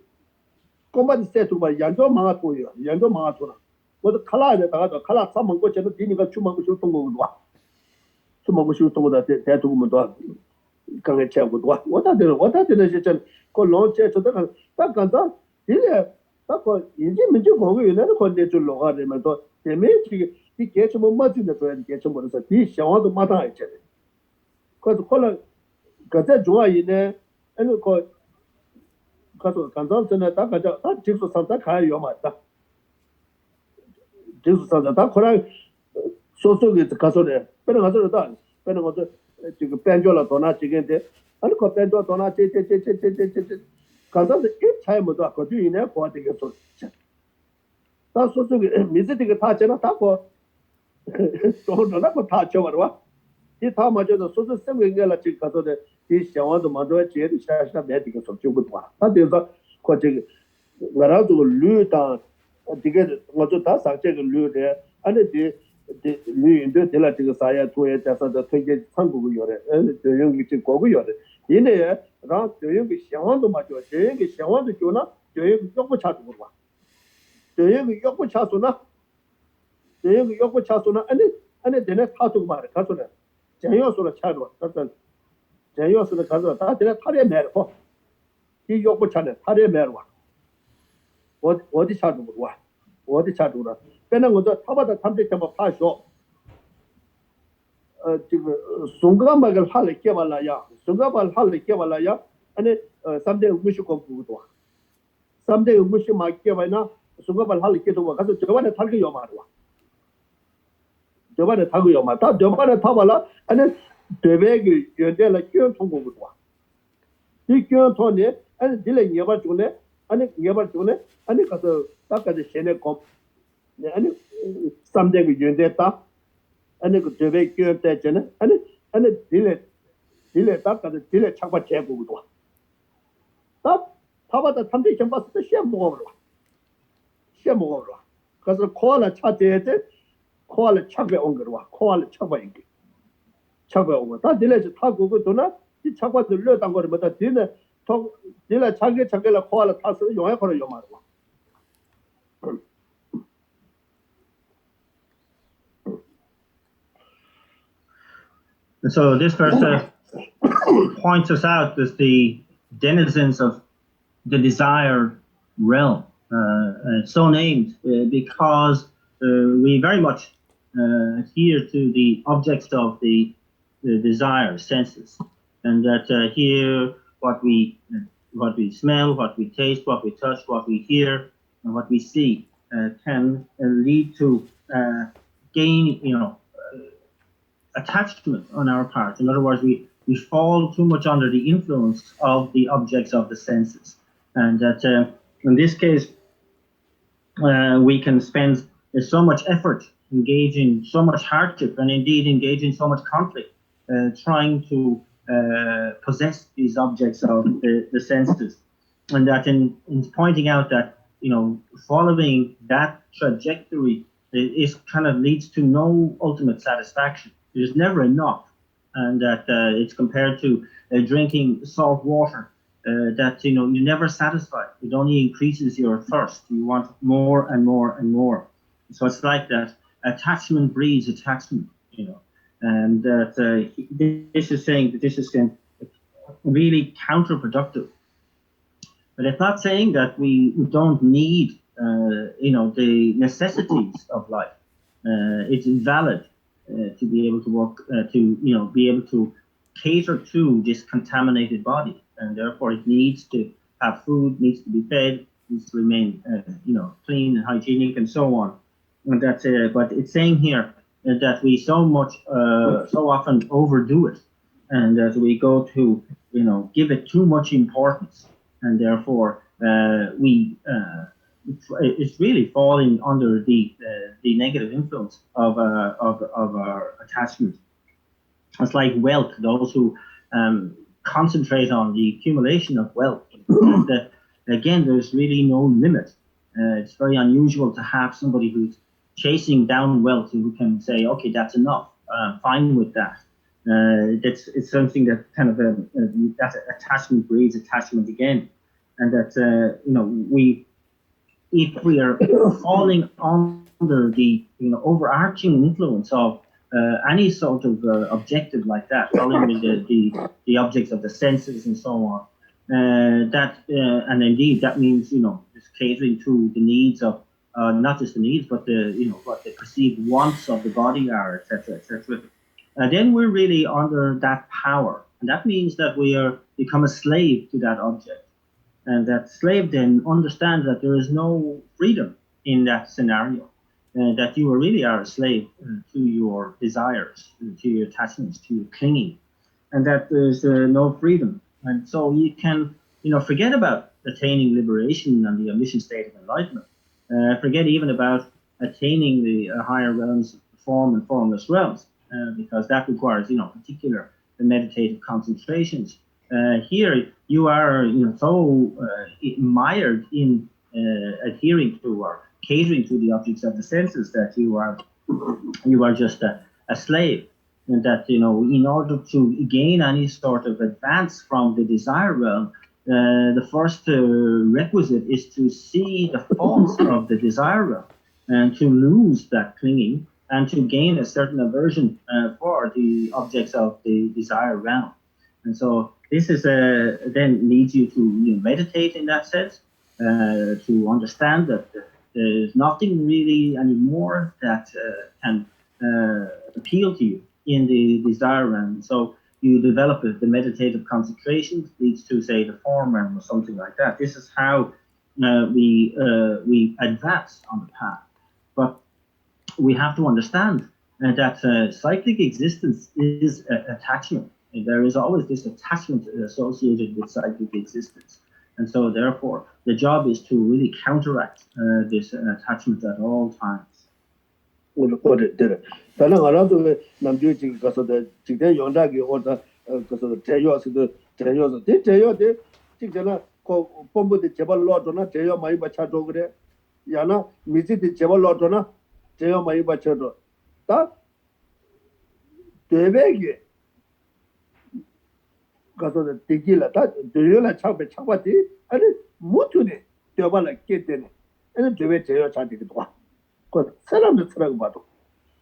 콤바디 세트가 양조 망아토요 양조 망아토라 모두 칼라에 다가도 칼라 삼먹고 저도 디니가 주먹고 싶던 거고 와 주먹고 싶던 거다 대두고도 강에 채우고 와 왔다들 진짜 그 론체 저도 딱 간다 이래 딱그 이제 문제 거고 얘네는 건데 줄로 가려면 또 때문에 이 개체 못 맞는데 또 개체 못해서 이 샤워도 마다 있잖아 그래서 콜라 가자 좋아이네 아니 그 가서 간장전에 딱 가자 딱 직수 산다 가요 맞다 직수 산다 딱 그래 소소게 가서래 빼는 가서다 빼는 것도 지금 뺀줘라 도나 지게인데 아니 그 뺀줘 도나 제제제제제제 간장도 이 차이 못도 아까 뒤에 거야 되겠어 다 소소게 미세되게 타잖아 다고 도나 다 쳐버려 이 맞아도 소소 생각을 지금 가서래 이 샤워도 맞아 제일 샤샤 매디가 속주고 와 다들 거기 나라도 류다 되게 먼저 다 상체가 류대 아니 류인데 될라 지금 사야 토에 자서도 되게 한국을 요래 대용기 지금 거고 요래 이내 라 대용기 샤워도 맞아 대용기 샤워도 좋나 대용기 조금 차도 봐 대용기 조금 차도나 그 요거 차소나 아니 되네 타도 말해 가서는 제요소로 차로 어떤 제요소로 가서 다 되네 타래 매고 이 요거 차네 타래 매고 어디 차도 와 어디 차도라 빼는 것도 타바다 탐지 좀 파쇼 지금 송가마를 할게 개발라야 송가발 할게 개발라야 아니 삼대 무시고 부도 삼대 무시 맞게 바이나 송가발 할게 개도 가서 저번에 탈게 요 말와 저번에 타고 요 말다 저번에 타발라 아니 대백이 연대라 끼어 통고도 와 이 끼어 통네 아니 딜레 예발 중에 아니 예발 중에 아니 가서 딱까지 셴에 거 아니 삼대가 연대다 아니 그 대백 끼어 때잖아 아니 딜레 딱까지 딜레 착바 제고도 와 딱 타바다 탐대 좀 봤을 때 시험 먹어버려 시험 먹어버려 그래서 코알라 차대에 코알라 착배 온 거와 코알라 착배 인게 착배 온 거다 딜레지 타고 그도나 이 착바 들려단 거를 뭐다 딜레 딜레 자기라 코알라 타서 용해 걸어 요 말고 And so this verse points us out as the denizens of the desired realm, so named because we very much adhere to the objects of the desire senses, and that here what we smell, what we taste, what we touch, what we hear, and what we see can lead to gain, attachment on our part. In other words, we fall too much under the influence of the objects of the senses. And that in this case, we can spend so much effort, engage in so much hardship, and indeed engage in so much conflict, trying to possess these objects of the senses. And that in pointing out that, following that trajectory is kind of leads to no ultimate satisfaction. There's never enough, and that it's compared to drinking salt water. That you're never satisfied. It only increases your thirst. You want more and more and more. So it's like that. Attachment breeds attachment. And that this is saying that this is really counterproductive. But it's not saying that we don't need the necessities of life. It's valid. To be able to work, be able to cater to this contaminated body, and therefore it needs to have food, needs to be fed, needs to remain, clean and hygienic, and so on. And that's but it's saying here that we so often overdo it, and that we go to, give it too much importance, and therefore it's really falling under the negative influence of our attachment. It's like wealth. Those who concentrate on the accumulation of wealth. Again, there's really no limit. It's very unusual to have somebody who's chasing down wealth who can say, "Okay, that's enough. I'm fine with that." It's something that kind of that attachment breeds attachment again, and that if we are falling under the overarching influence of any sort of objective like that, following the objects of the senses and so on, and indeed that means just catering to the needs of not just the needs but what the perceived wants of the body are, etc., etc. Then we're really under that power, and that means that we become a slave to that object. And that slave then understands that there is no freedom in that scenario, that you really are a slave to your desires, to your attachments, to your clinging, and that there's no freedom. And so you can, forget about attaining liberation and the omniscient state of enlightenment. Forget even about attaining the higher realms, form and formless realms, because that requires, particular meditative concentrations. Here you are, so mired in adhering to or catering to the objects of the senses that you are just a slave, and that in order to gain any sort of advance from the desire realm, the first requisite is to see the faults of the desire realm, and to lose that clinging and to gain a certain aversion for the objects of the desire realm. And so this is then leads you to meditate in that sense, to understand that there's nothing really anymore that can appeal to you in the desire realm. So you develop the meditative concentration, leads to, say, the form realm or something like that. This is how we advance on the path. But we have to understand that cyclic existence is attachment. And there is always this attachment associated with cyclic existence. And so therefore, the job is to really counteract this attachment at all times. 다른 알아도 남주 지금 가서 직대 연락이 오다 그래서 대여서도 대여서 대여대 직전에 그 본부대 제발 넣어줘나 대여 많이 받쳐줘 그래 야나 미지대 제발 넣어줘나 대여 많이 받쳐줘 다 대백이 가서 되길라 다 대여라 차배 차바지 아니 못주네 대발라 깨되네 아니 대배 대여 차디도 그 사람들 쓰라고 봐도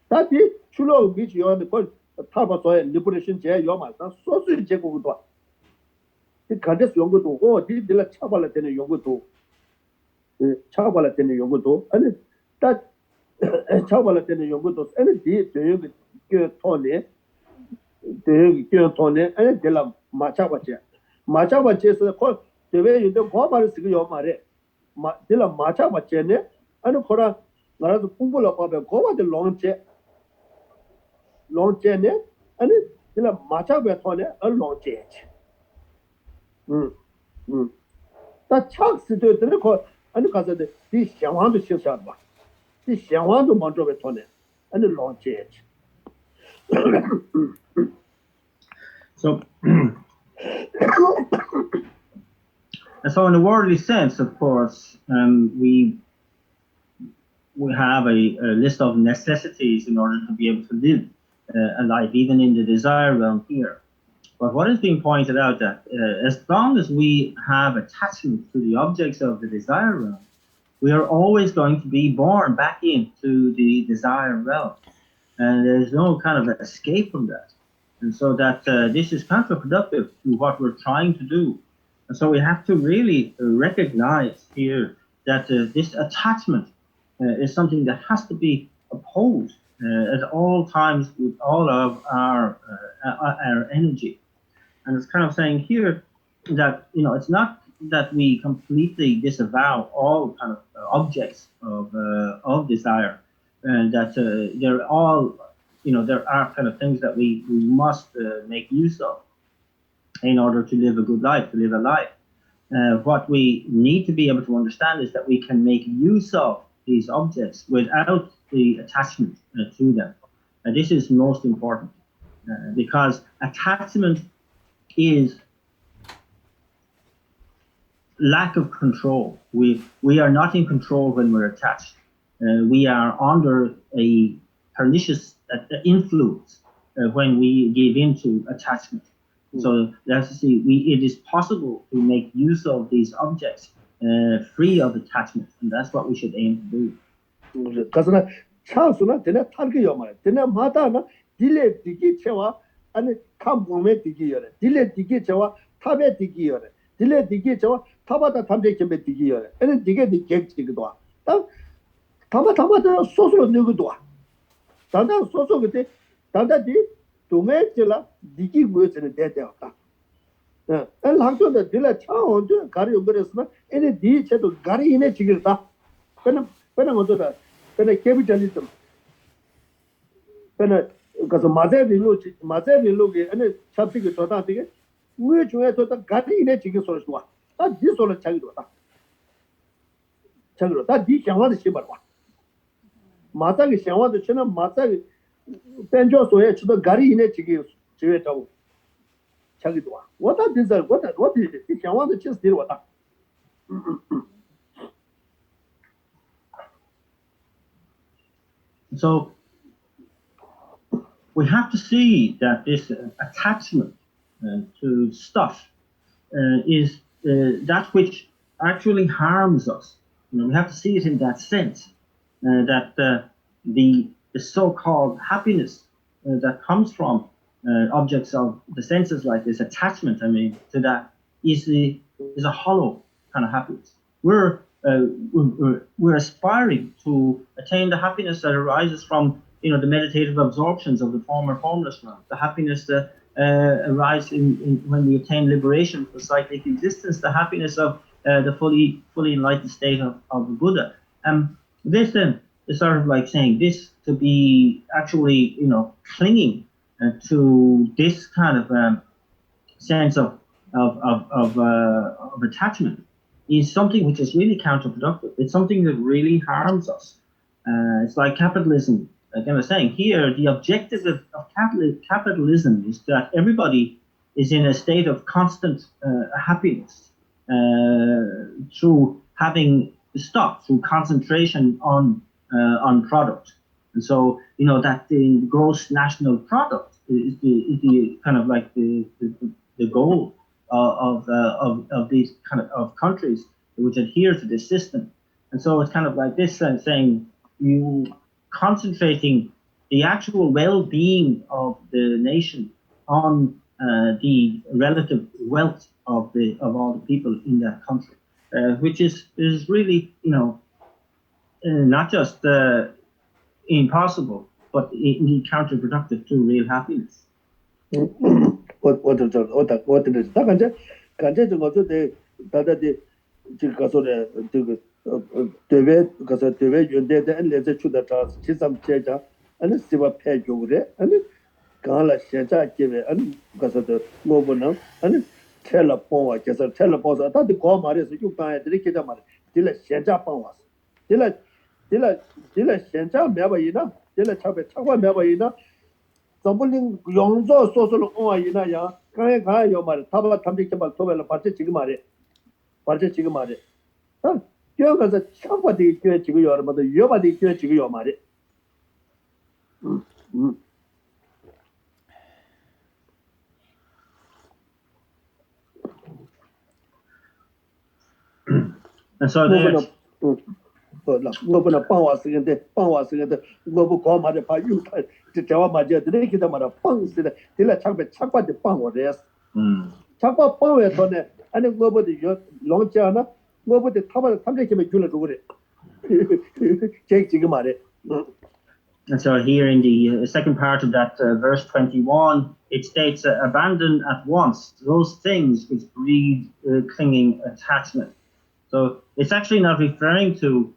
다시 출로 미지요는 그 타바서의 리버레이션 제 요마다 소수 제국도 이 간데스 연구도 오 디딜라 차발라 되는 연구도 차발라 되는 연구도 아니 다 차발라 되는 연구도 아니 디 대역이 그 토네 대역이 그 토네 아니 딜라 마차바체에서 그 대외 유도 고발을 쓰고 요 말에 딜라 마차바체네 아니 코라 나라도 풍부를 봐봐 고바들 롱체네 아니 딜라 마차베 토네 롱체 다 착스도 들고 아니 가서 이 상황도 실사 봐. 이 상황도 먼저 왜 토네 아니 롱체 So so in a worldly sense, of course, we have a list of necessities in order to be able to live a life, even in the desire realm here. But what is being pointed out that as long as we have attachment to the objects of the desire realm, we are always going to be born back into the desire realm. And there's no kind of escape from that. And so that this is counterproductive to what we're trying to do. And so we have to really recognize here that this attachment is something that has to be opposed at all times with all of our energy. And it's kind of saying here that, it's not that we completely disavow all kind of objects of desire, and that they're all, there are kind of things that we must make use of in order to live a good life, to live a life. What we need to be able to understand is that we can make use of these objects without the attachment to them. And this is most important because attachment is lack of control. We are not in control when we're attached. We are under a pernicious influence when we give into attachment. So that's to see, it is possible to make use of these objects free of attachment, and that's what we should aim to do. 가서나 차수나 되나 탈게요 말이야. 되나 마다나 딜레 디기 채와 아니 캄봄에 디기요래. 딜레 디기 채와 탑에 디기요래. 딜레 디기 채와 탑바다 탐제 겸에 디기요래. 아니 디게 디객지기도 와. 타마타마다 소소로 누구도 와. 단단 소소 그때 단단지 동해질라 디기 뭐였을 때때였다. 예. 랑토도 딜레 차원도 가리 오그랬으나 애네 디 채도 가리 이네 지길다. 그는 어쩌다 그는 캐피탈리즘 그는 가서 마제릴로게 아니 잡히게 좋다 되게 왜 중에서 가리네 지게 소리도 다 디소를 차기도다 차기로 다디想法的 시발 와 마자게 想法的 처럼 마자게 벤조소에 저도 가리네 지게 지에 자고 차기도 와 what is 이 想法的 just deal 왔다 So we have to see that this attachment to stuff is that which actually harms us. We have to see it in that sense. that the so-called happiness that comes from objects of the senses, like this attachment, I mean, to that is a hollow kind of happiness. We're aspiring to attain the happiness that arises from the meditative absorptions of the former formless realm, the happiness that arises when we attain liberation from cyclic existence, the happiness of the fully enlightened state of the Buddha. This then is sort of like saying this to be actually clinging to this kind of sense of attachment is something which is really counterproductive. It's something that really harms us. It's like capitalism. Like I was saying here, the objective of capitalism is that everybody is in a state of constant happiness through having stock, through concentration on product. And so, that the gross national product is the kind of like the goal of these kind of countries which adhere to this system. And so it's kind of like this saying you concentrating the actual well-being of the nation on the relative wealth of all the people in that country, which is really not just impossible, but indeed counterproductive to real happiness. 我的他感觉这个就得大家的这个说的这个对外个说对外原来的俺来这出的这其实这家俺是吧拍球的俺刚了现在这边俺个说的我不能俺拆了帮我就是拆了帮说到底搞嘛的是有当的给他嘛的这了现在帮我这了现在没办法呢这了差不没办法呢 怎么能用着说了我一那样，看有嘛的，他们这把做完了，把这几个嘛的，啊，这个是强化的这几个月了嘛的，月把的这几个月嘛的，So我不能帮我时间的，我不搞嘛的，怕有他这话嘛就得给他嘛的帮死的，得了强化的帮我的也是，强化帮完他呢，俺那我不得有老家呢，我不得他们这边去了中国的，这几个嘛的，And so here in the second part of that verse 21, it states, abandon at once those things which breed clinging attachment. So it's actually not referring to,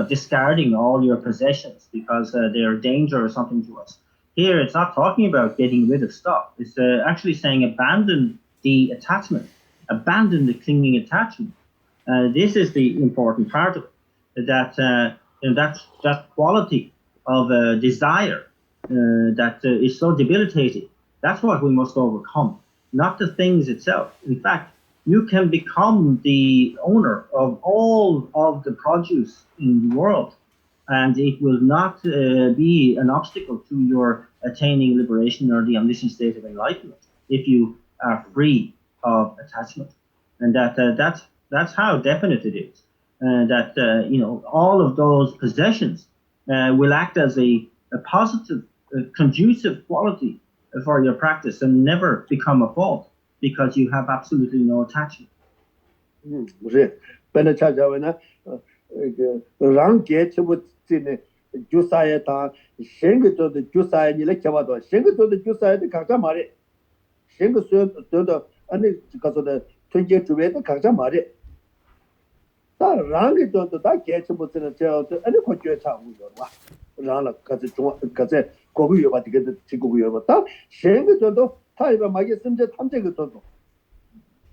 discarding all your possessions because they're a danger or something to us. Here, it's not talking about getting rid of stuff. It's actually saying abandon the attachment, abandon the clinging attachment. This is the important part of it, that quality of desire that is so debilitating. That's what we must overcome, not the things itself. In fact, you can become the owner of all of the produce in the world, and it will not be an obstacle to your attaining liberation or the omniscient state of enlightenment if you are free of attachment. And that's how definite it is. All of those possessions will act as a positive, conducive quality for your practice and never become a fault, because you have absolutely no attachment. 不是，本来恰恰为呢，让给全部这呢，就啥也当，先个做的就啥你来开发多，先个做的就啥的刚才嘛的，先个所有做的，俺那个说的春节准备的刚才嘛的，但让给做的，但给全部这呢，这样子，俺那块觉察无有吧，让了，可是各个月吧，这个月吧，但先个做的。 他一般买个甚至他们这个做做，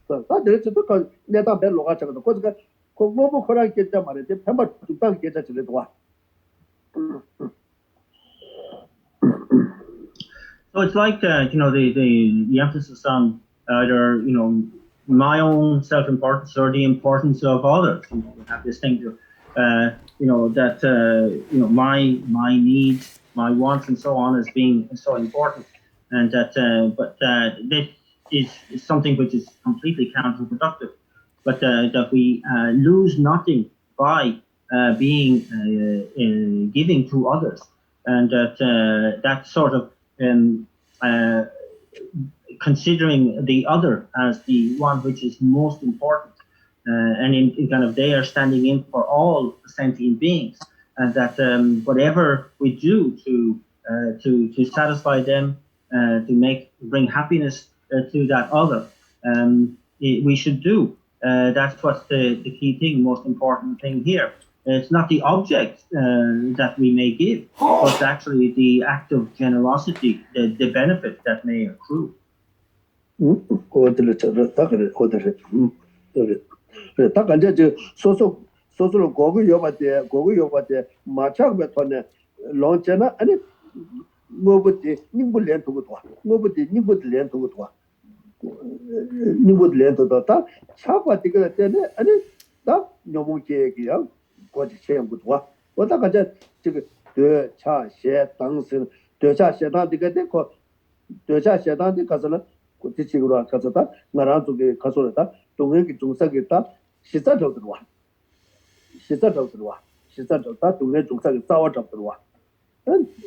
是，他这都搞那当白罗啊这个的，或者个，我不可能给这嘛的，这他妈主办给这之类的话。So it's like the emphasis on either my own self-importance or the importance of others. We have this thing to my needs, my wants, and so on as being so important. And this is something which is completely counterproductive, but that we lose nothing by giving to others, and that sort of uh, considering the other as the one which is most important, and in kind of they are standing in for all sentient beings, and that whatever we do to satisfy them, to bring happiness to that other, we should do. That's what's the key thing, most important thing here. It's not the object that we may give, but actually the act of generosity, the benefit that may accrue. 다 간제 저 소소로 고고 요바데 마차베 토네 론체나 아니 뭐부터 닝불련 두고 와 뭐부터 닝불련 두고 와 닝불련 두고 다 차바 되게 때네 아니 다 너무 계기야 거기 체험 와 왔다 간제 저거 되차셰 당신 되차셰다 되게 되고 되차셰다 가서는 그치기로 가서다 나라 쪽에 가서다 동행기 중사겠다 시사적 들어와 시사적 동행 중사게 싸워 잡들어와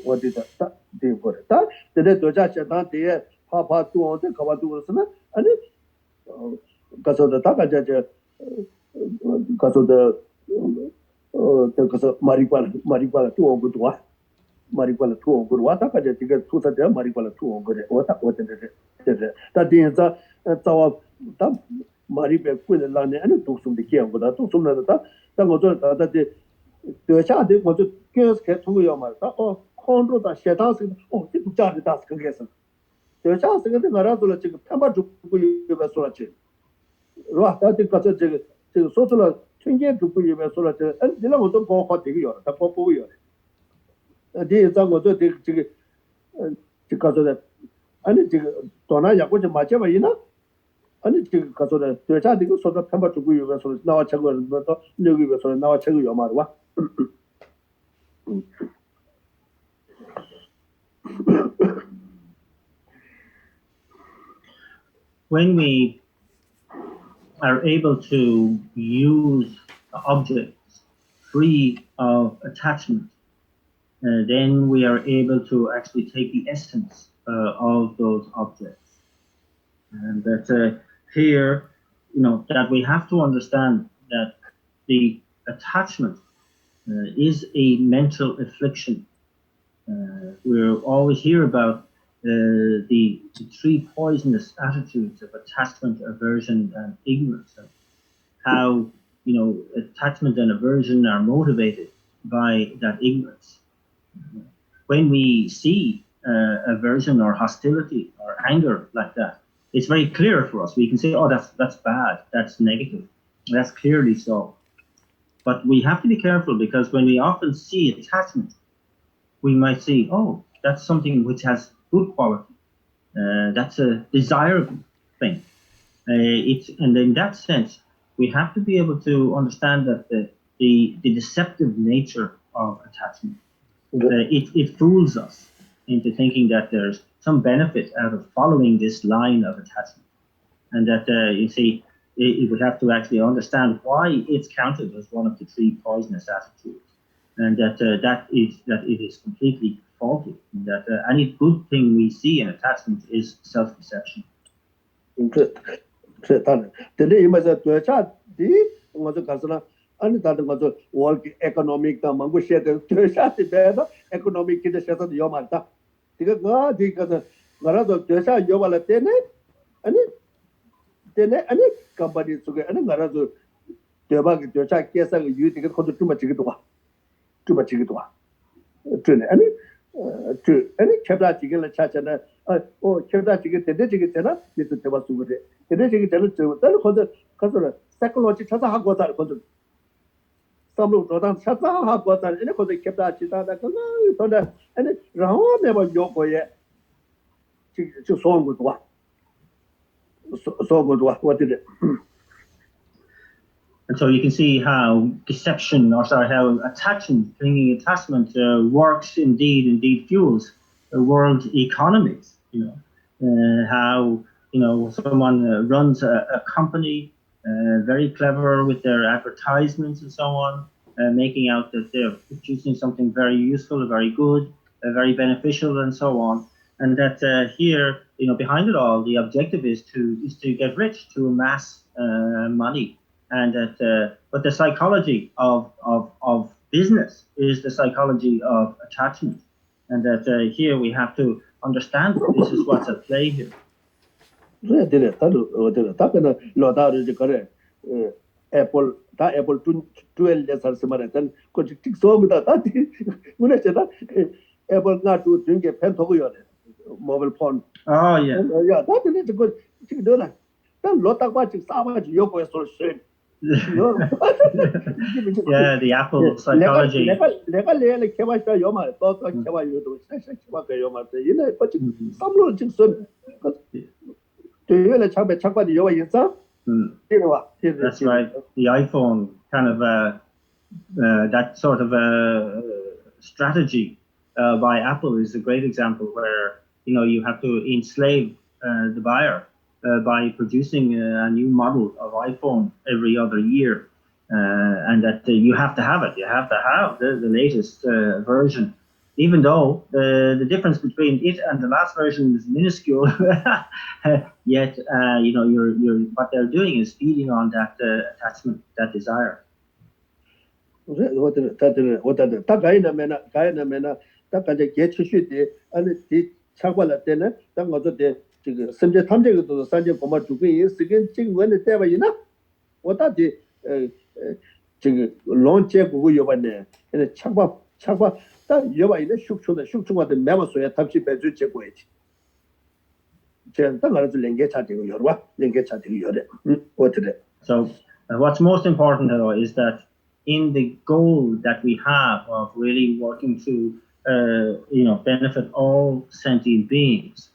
어디다 다 되고다 근데 도자셔다 뒤에 파파 두어데 가봐두고서는 아니 가서다 다 가자자 가서다 가서 마리발라 두어고도와 마리발라 투어 왔다 가자 지금 투사대 마리발라 투어 그래 왔다 되게 다 뒤에서 자와 다 마리베 꾸는라네 아니 독숨데 기억보다 독숨나다 당고저 다다데 되샤데 뭐저 계속 통고요 말다 콘로다 셰다스 지금 자리 다스 그게서 되샤스 근데 나라도 지금 편바 죽고 이거 소라치 로아다데 가서 지금 소소라 튕게 죽고 이거 소라치 아니 내가 뭐좀 거거 되게 요 다 거고요 디 장고도 지금 가서다 아니 지금 돈아 약고 좀 맞아봐 이나 아니 지금 가서다 되자 되고 소다 편바 주고 이거서 나와 책을 또 여기서 나와 책을 요 말와 When we are able to use objects free of attachment, then we are able to actually take the essence of those objects. And that here, that we have to understand that the attachment is a mental affliction. We'll always hear about the three poisonous attitudes of attachment, aversion, and ignorance, and how attachment and aversion are motivated by that ignorance. When we see aversion or hostility or anger like that, it's very clear for us. We can say, oh, that's bad, that's negative, that's clearly so. But we have to be careful, because when we often see attachment, we might see, oh, that's something which has good quality. That's a desirable thing. And in that sense, we have to be able to understand that the deceptive nature of attachment. It fools us into thinking that there's some benefit out of following this line of attachment, and that you see, it would have to actually understand why it's counted as one of the three poisonous attitudes, and that it is completely faulty. And that any good thing we see in attachment is self-deception. 아니 다른 것도 월기 에코노믹 다 망고 셰드 되샤티 베다 에코노믹 기대 셰드 요 말다 디가 가 디가 나라도 되샤 요 발라 때네 아니 컴퍼니 속에 아니 나라도 대박이 되샤 계산 유티가 코도 좀 맞지기도 와 전에 아니 캡다 지게를 찾잖아 캡다 지게 되나 밑에 대박 수그래 지게 되는 저 딸 코도 가서 사이콜로지 찾아 하고 다 코도 samlo dodan chata ha botan ene ko de kepta chita da ko so da ene raho ne ba yo ko ye chi so ngu dwa what did it and so you can see how deception, or sorry, how clinging attachment works indeed fuels the world economies. How someone runs a company, very clever with their advertisements and so on, making out that they're producing something very useful, very good, very beneficial, and so on. And that here, behind it all, the objective is to get rich, to amass money, and that. But the psychology of business is the psychology of attachment, and that here we have to understand that this is what's at play here. Apple, Apple 12 years or something, then could take so with that. When I said that, Apple not to drink a pen mobile phone. Oh, yeah. Yeah, that is a good thing. Then lot of what is Savage Yoko so shit. Yeah, the Apple psychology. That's right. The iPhone kind of that sort of strategy by Apple is a great example where you have to enslave the buyer by producing a new model of iPhone every other year, and that you have to have it. You have to have the latest version, even though the difference between it and the last version is minuscule. Yet, you're what they're doing is feeding on that attachment, that desire. So what's most important though is that in the goal that we have of really working to benefit all sentient beings,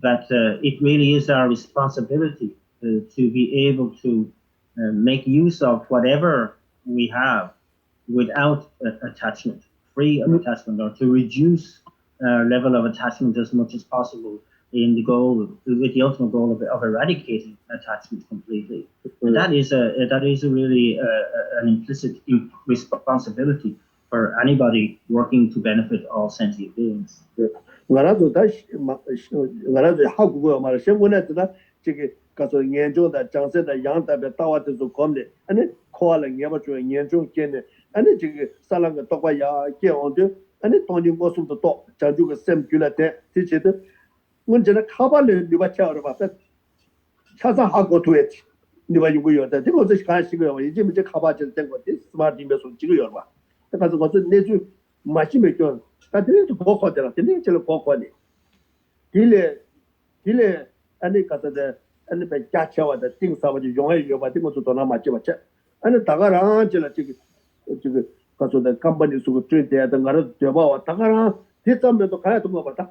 that it really is our responsibility to be able to make use of whatever we have without attachment, free of attachment, or to reduce our level of attachment as much as possible in the goal, with the ultimate goal of eradicating attachment completely. And that is a really an implicit responsibility for anybody working to benefit all sentient beings. 가서 연종다 장세다 양답에 따와도 검네 아니 코알은 예버주 연종 견네 아니 지금 살랑가 똑바야 개온데 아니 돈이 모습도 또 자주가 샘귤한테 지치도 문제는 카발을 리바차로 봤다 차사하고 도했지 리바 이거였다 지금 어제 간식이요 이제 문제 카바질 된 거지 스마트 메소 지고요 봐 그래서 어제 내주 마시면 좀 다들도 보고더라 근데 제가 보고니 딜레 아니 가서데 아니 배 자체와다 띵사와지 용해 요바 띵고도 도나 맞지 맞지 아니 다가랑 지금 가서데 컴퍼니 수고 트레이드야 등가로 되봐 다가랑 뒷담면도 가야 좀 봐다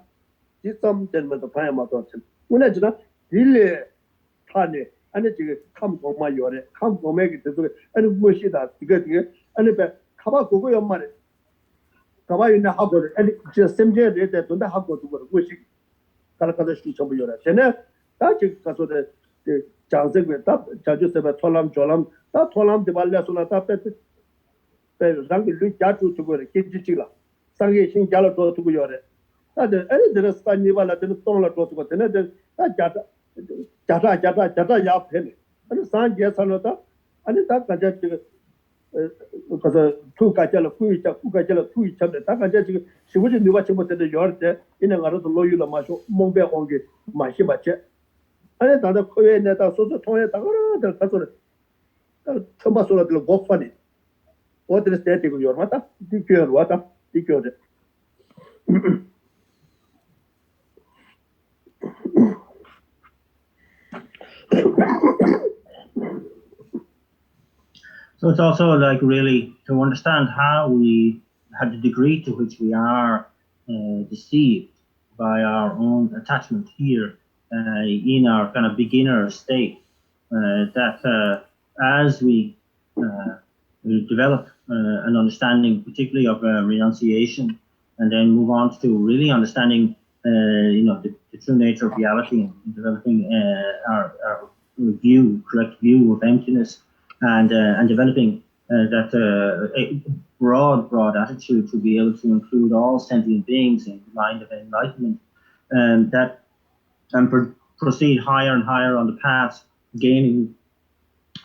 뒷담면도 가야 맞다 오늘 지나 딜레 타네 아니 지금 컴고마 요래 컴고메기 되도 아니 무엇이다 이거 아니 배 가봐 그거 연말에 가봐 있는 하고 아니 저 샘제 되다 돈다 하고 두고 무엇이 가라가다 시청 요래 쟤네 다 지금 가서데 장세에 다 자주세바 톨람 졸람 다 톨람 디발레소나 다 페트 랑기 루자투 투고레 키치치라 상게 신자로 또 투고 요래 다들 애들 스타니발라 된 똥라 또 투고 되네 다 자자 야 페네 아니 산제살로다 아니 다 가자 지금 가서 투가절로 구가절로 투이참데 다 가자 지금 시부지 누가 좀 못데 요르데 이는 가서 로유라 마쇼 몽베 온게 마시 맞체 아니 다들 코에 내다 소소 통에 다가라 가서 처음 소라들 고파니 어디를 스테이고 요르마다 디큐어 와다 디큐어 So it's also like really to understand how the degree to which we are deceived by our own attachment here in our kind of beginner state. That as we develop an understanding, particularly of renunciation, and then move on to really understanding, the true nature of reality and developing our correct view of emptiness. And developing a broad attitude to be able to include all sentient beings in the mind of enlightenment, and proceed higher and higher on the path, gaining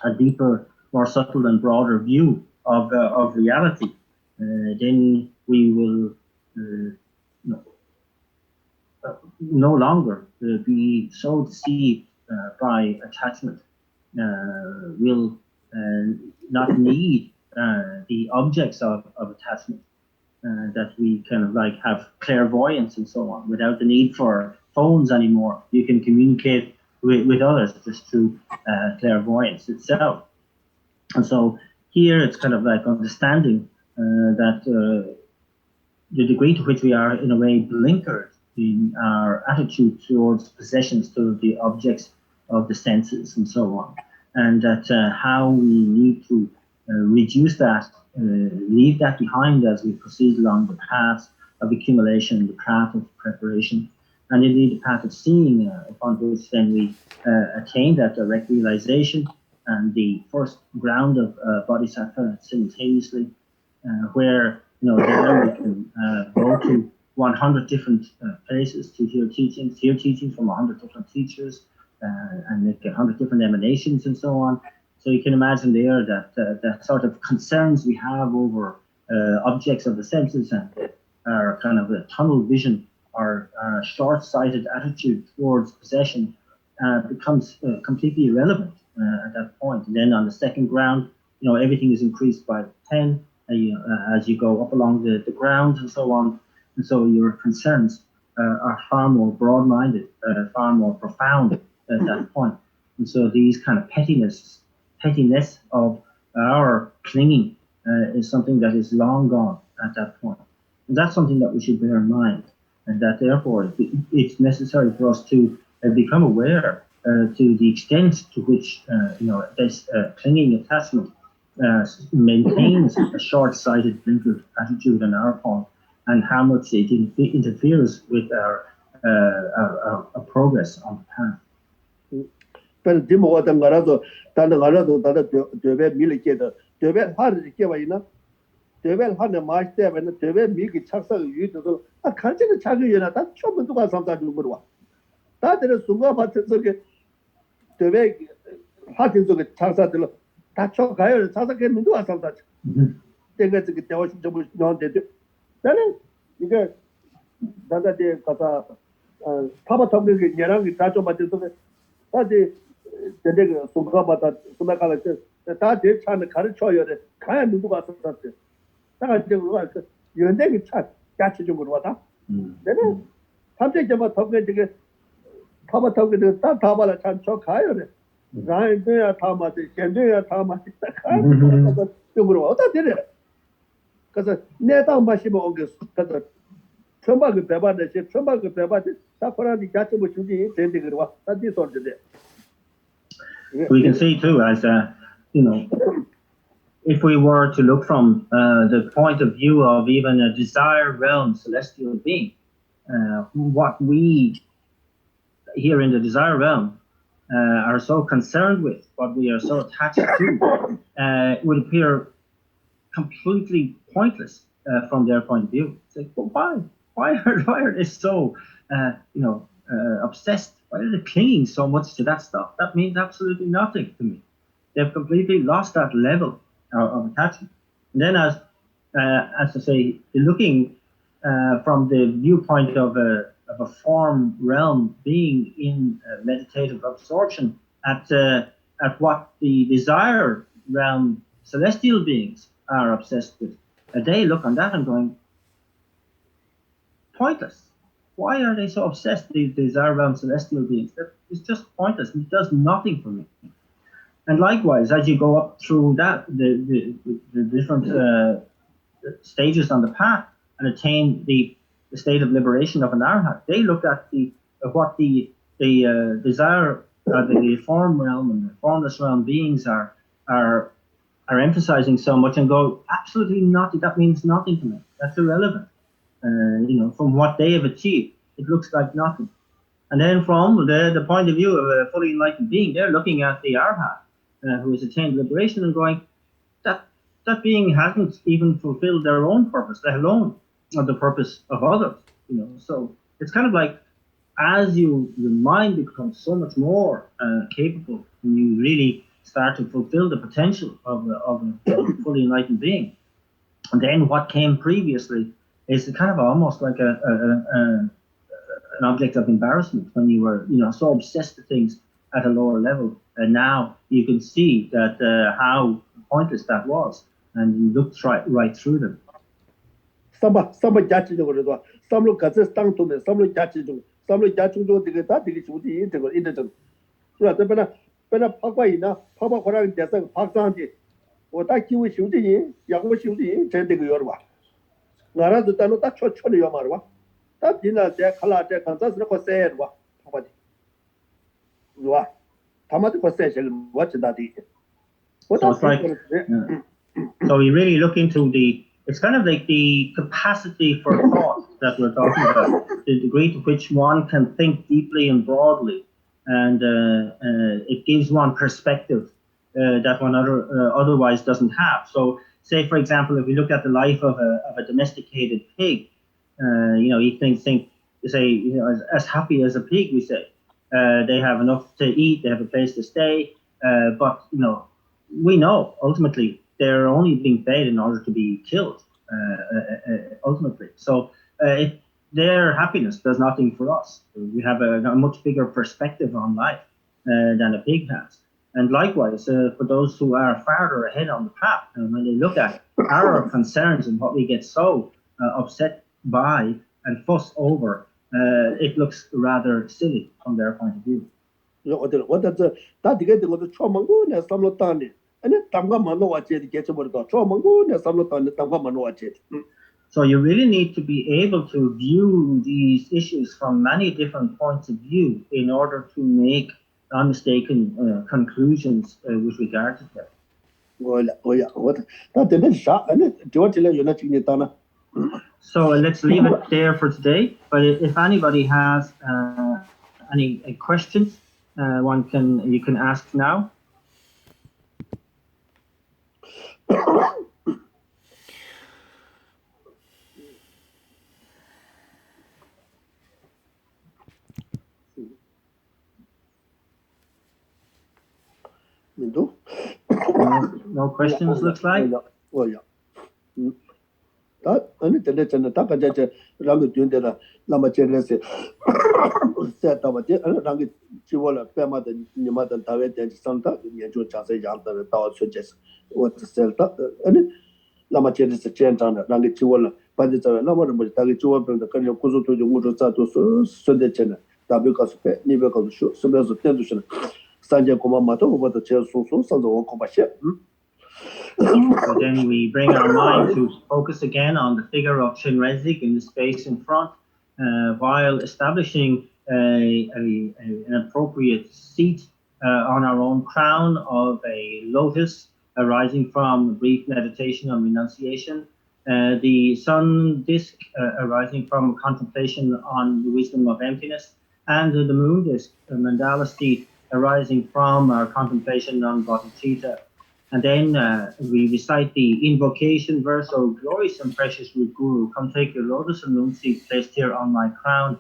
a deeper, more subtle and broader view of reality. Then we will no longer be so deceived by attachment. We'll not need the objects of attachment, that we kind of like have clairvoyance and so on without the need for phones anymore. You can communicate with others just through clairvoyance itself. And so here it's kind of like understanding that the degree to which we are in a way blinkered in our attitude towards possessions, to the objects of the senses and so on, and that how we need to reduce that, leave that behind as we proceed along the path of accumulation, the path of preparation, and indeed the path of seeing, upon which then we attain that direct realization and the first ground of bodhisattva simultaneously, where there we can go to 100 different places to hear teachings from 100 different teachers, and make 100 different emanations and so on. So you can imagine there that that sort of concerns we have over objects of the senses and our kind of a tunnel vision, our short-sighted attitude towards possession becomes completely irrelevant at that point. And then on the second ground, everything is increased by 10 as you go up along the ground and so on. And so your concerns are far more broad-minded, far more profound at that point. And so these kind of pettiness of our clinging is something that is long gone at that point. And that's something that we should bear in mind, and that therefore it's necessary for us to become aware to the extent to which this clinging attachment maintains a short-sighted, blinkered attitude on our part, and how much it interferes with our progress on the path. Pero dimo wata ngarazo tanda debe milike da debe har ke waina debe har ne mas te bena debe mi ki chaksa yu do a kanche ne chagi yana ta chobu duga samta du burwa ta de sunga ba te so ke debe har ke so ke chaksa de ta cho gayo chaksa ke mindu a samta tenga ke dewa shi jobu non de dane 이게 나한테 가서 타바 타고 그 얘랑 다 좀 맞을 때 다들 되게 송가마다 송가가를 다들 차는 가르쳐야 돼. 가야 누구가 썼었지. 내가 이제 그거 연대기 차 같이 좀 그러다. 내가 삼대 잡아 타고 되게 타바 타고 다 타바라 참저 가야 돼. 라인도야 타마지, 견도야 타마지. 가야 좀 그러 어디다 되래. 그래서 내가 마시면 오게 그래서 천박을 배반했지 천박을 배반했지 사파라디 같이 뭐 주지 된데 그러와 다시 소리데. We can see too, as if we were to look from the point of view of even a desire realm celestial being, what we here in the desire realm are so concerned with, what we are so attached to, would appear completely pointless from their point of view. It's like, well, why are they so obsessed? Why are they clinging so much to that stuff? That means absolutely nothing to me. They've completely lost that level of attachment. And then, as I say, looking from the viewpoint of a form realm being in meditative absorption at what the desire realm celestial beings are obsessed with, they look on that and going, pointless. Why are they so obsessed, these desire realm celestial beings? That is just pointless. It does nothing for me. And likewise, as you go up through that, the different stages on the path and attain the state of liberation of an arhat, they look at what the desire, the form realm and the formless realm beings are emphasizing so much and go, absolutely nothing. That means nothing to me. That's irrelevant. From what they have achieved, it looks like nothing. And then from the point of view of a fully enlightened being, they're looking at the arhat who has attained liberation and going, that that being hasn't even fulfilled their own purpose, let alone the purpose of others. So it's kind of like as your mind becomes so much more capable, and you really start to fulfill the potential of a fully enlightened being. And then what came previously is kind of almost like an object of embarrassment when you were, so obsessed with things at a lower level. And now you can see that how pointless that was, and you looked right through them. Samba jachi jong ro samlo ka se tang to me samlo jachi jong samlo jachi jong de ta de chu di de ko inde jong so ta bena pa kwa ina pa pa khora de sa pa sang ji wo ta ki wo shu ji ya wo shu ji chen de yo ba ngara de ta no ta cho cho le yo ma ba ta dina de khala de kan sa ko se ba pa pa di wa ta ma de ko se shel wa chi da di what So it's like, so you really look into it's kind of like the capacity for thought that we're talking about, the degree to which one can think deeply and broadly, and it gives one perspective that one otherwise doesn't have. So, say for example, if we look at the life of a domesticated pig, you think say, as happy as a pig, we say. They have enough to eat, they have a place to stay, but we know ultimately they're only being fed in order to be killed, ultimately. So their happiness does nothing for us. We have a much bigger perspective on life than a pig has. And likewise, for those who are farther ahead on the path, when they look at our concerns and what we get so upset by and fuss over, it looks rather silly from their point of view. So you really need to be able to view these issues from many different points of view in order to make unmistaken conclusions with regard to that. So let's leave it there for today. But if anybody has any questions, you can ask now. No questions, looks like. So then we bring our mind to focus again on the figure of Chinrezig in the space in front, while establishing an appropriate seat on our own crown of a lotus arising from brief meditation on renunciation, the sun disk arising from contemplation on the wisdom of emptiness, and the moon disk, a mandala seat arising from our contemplation on bodhicitta. And then we recite the invocation verse, "O glorious and precious root Guru, come take your lotus and moon seat placed here on my crown.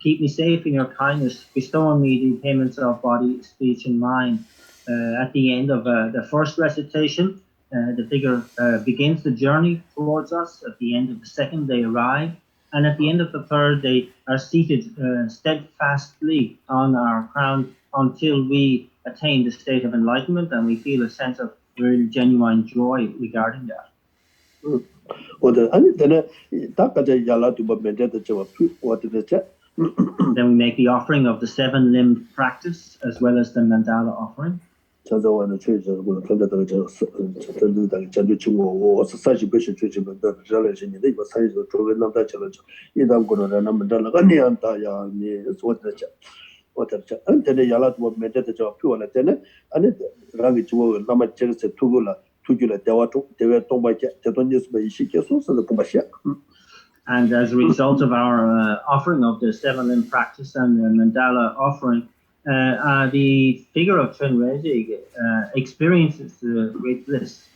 Keep me safe in your kindness. Bestow on me the payments of body, speech, and mind." At the end of the first recitation, the figure begins the journey towards us. At the end of the second, they arrive. And at the end of the third, they are seated steadfastly on our crown until we attain the state of enlightenment, and we feel a sense of real genuine joy regarding that. Then we make the offering of the 7-limbed practice as well as the mandala offering. And as a result of our offering of the 7-limb practice and the mandala offering, The figure of Chenrezig experiences great bliss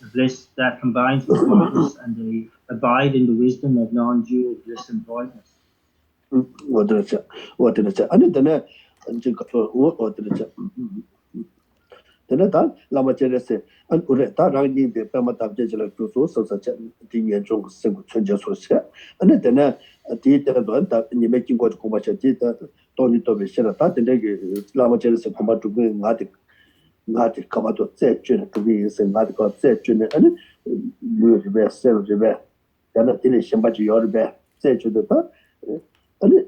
that combines with boldness, and they abide in the wisdom of non-dual bliss and voidness. 我的这，我的这，俺的呢，这个我的这，但他那么接着是，俺我的他让你的白马大姐了，就说是这今年中生活春节所写，俺的呢，第一段的你们经过恐怕是第的到你到没写了，他的那个那么接着是恐怕中国俺的干嘛都再卷了，中国是俺的个再卷了，俺的六这边三六这边，咱那这里先把就要这边再卷的他，俺的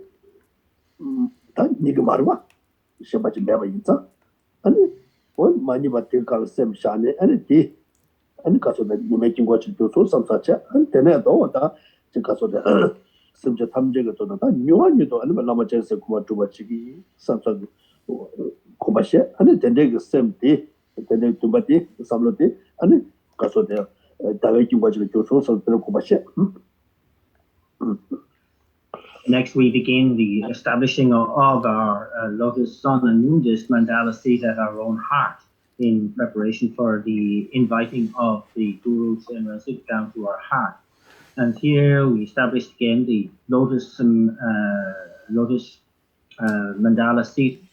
他你个嘛的嘛，先把就买吧一张，俺的。我많이 받을 걸 셈샤네 아니디 아니 가서도 님의经过去就说상사체 안테네도 왔다 저 가서도 심지어 탐제가 또 다 묘한이도 아니면 남아져서 고마 두바치기 상사 고마시 아니 된데그 셈디 된데 두바디 삼로디 아니 가서도 다외经过去就说상사 고마시 Next, we begin the establishing of our lotus sun and moon disk mandala seat at our own heart in preparation for the inviting of the Guru Chenrezig down to our heart. And here we established again the lotus mandala seat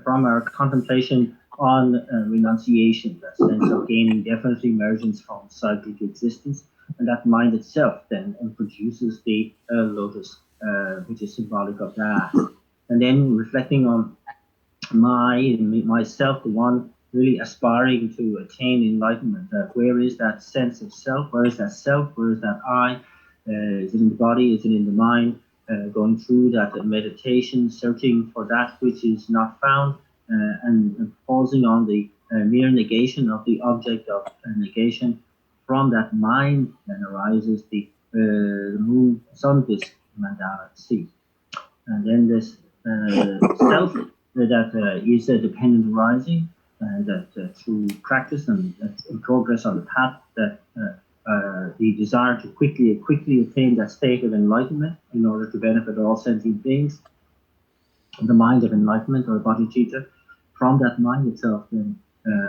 from our contemplation on renunciation, that sense of gaining definite emergence from cyclic existence, and that mind itself then produces the lotus. Which is symbolic of that, and then reflecting on myself, the one really aspiring to attain enlightenment. Where is that sense of self? Where is that self? Where is that I? Is it in the body? Is it in the mind? Going through that meditation, searching for that which is not found, and pausing on the mere negation of the object of negation. From that mind then arises the moon sun disk mandala seat, and then this self that is a dependent arising, that through practice and progress on the path, that the desire to quickly attain that state of enlightenment in order to benefit all sentient beings, the mind of enlightenment or bodhicitta. From that mind itself then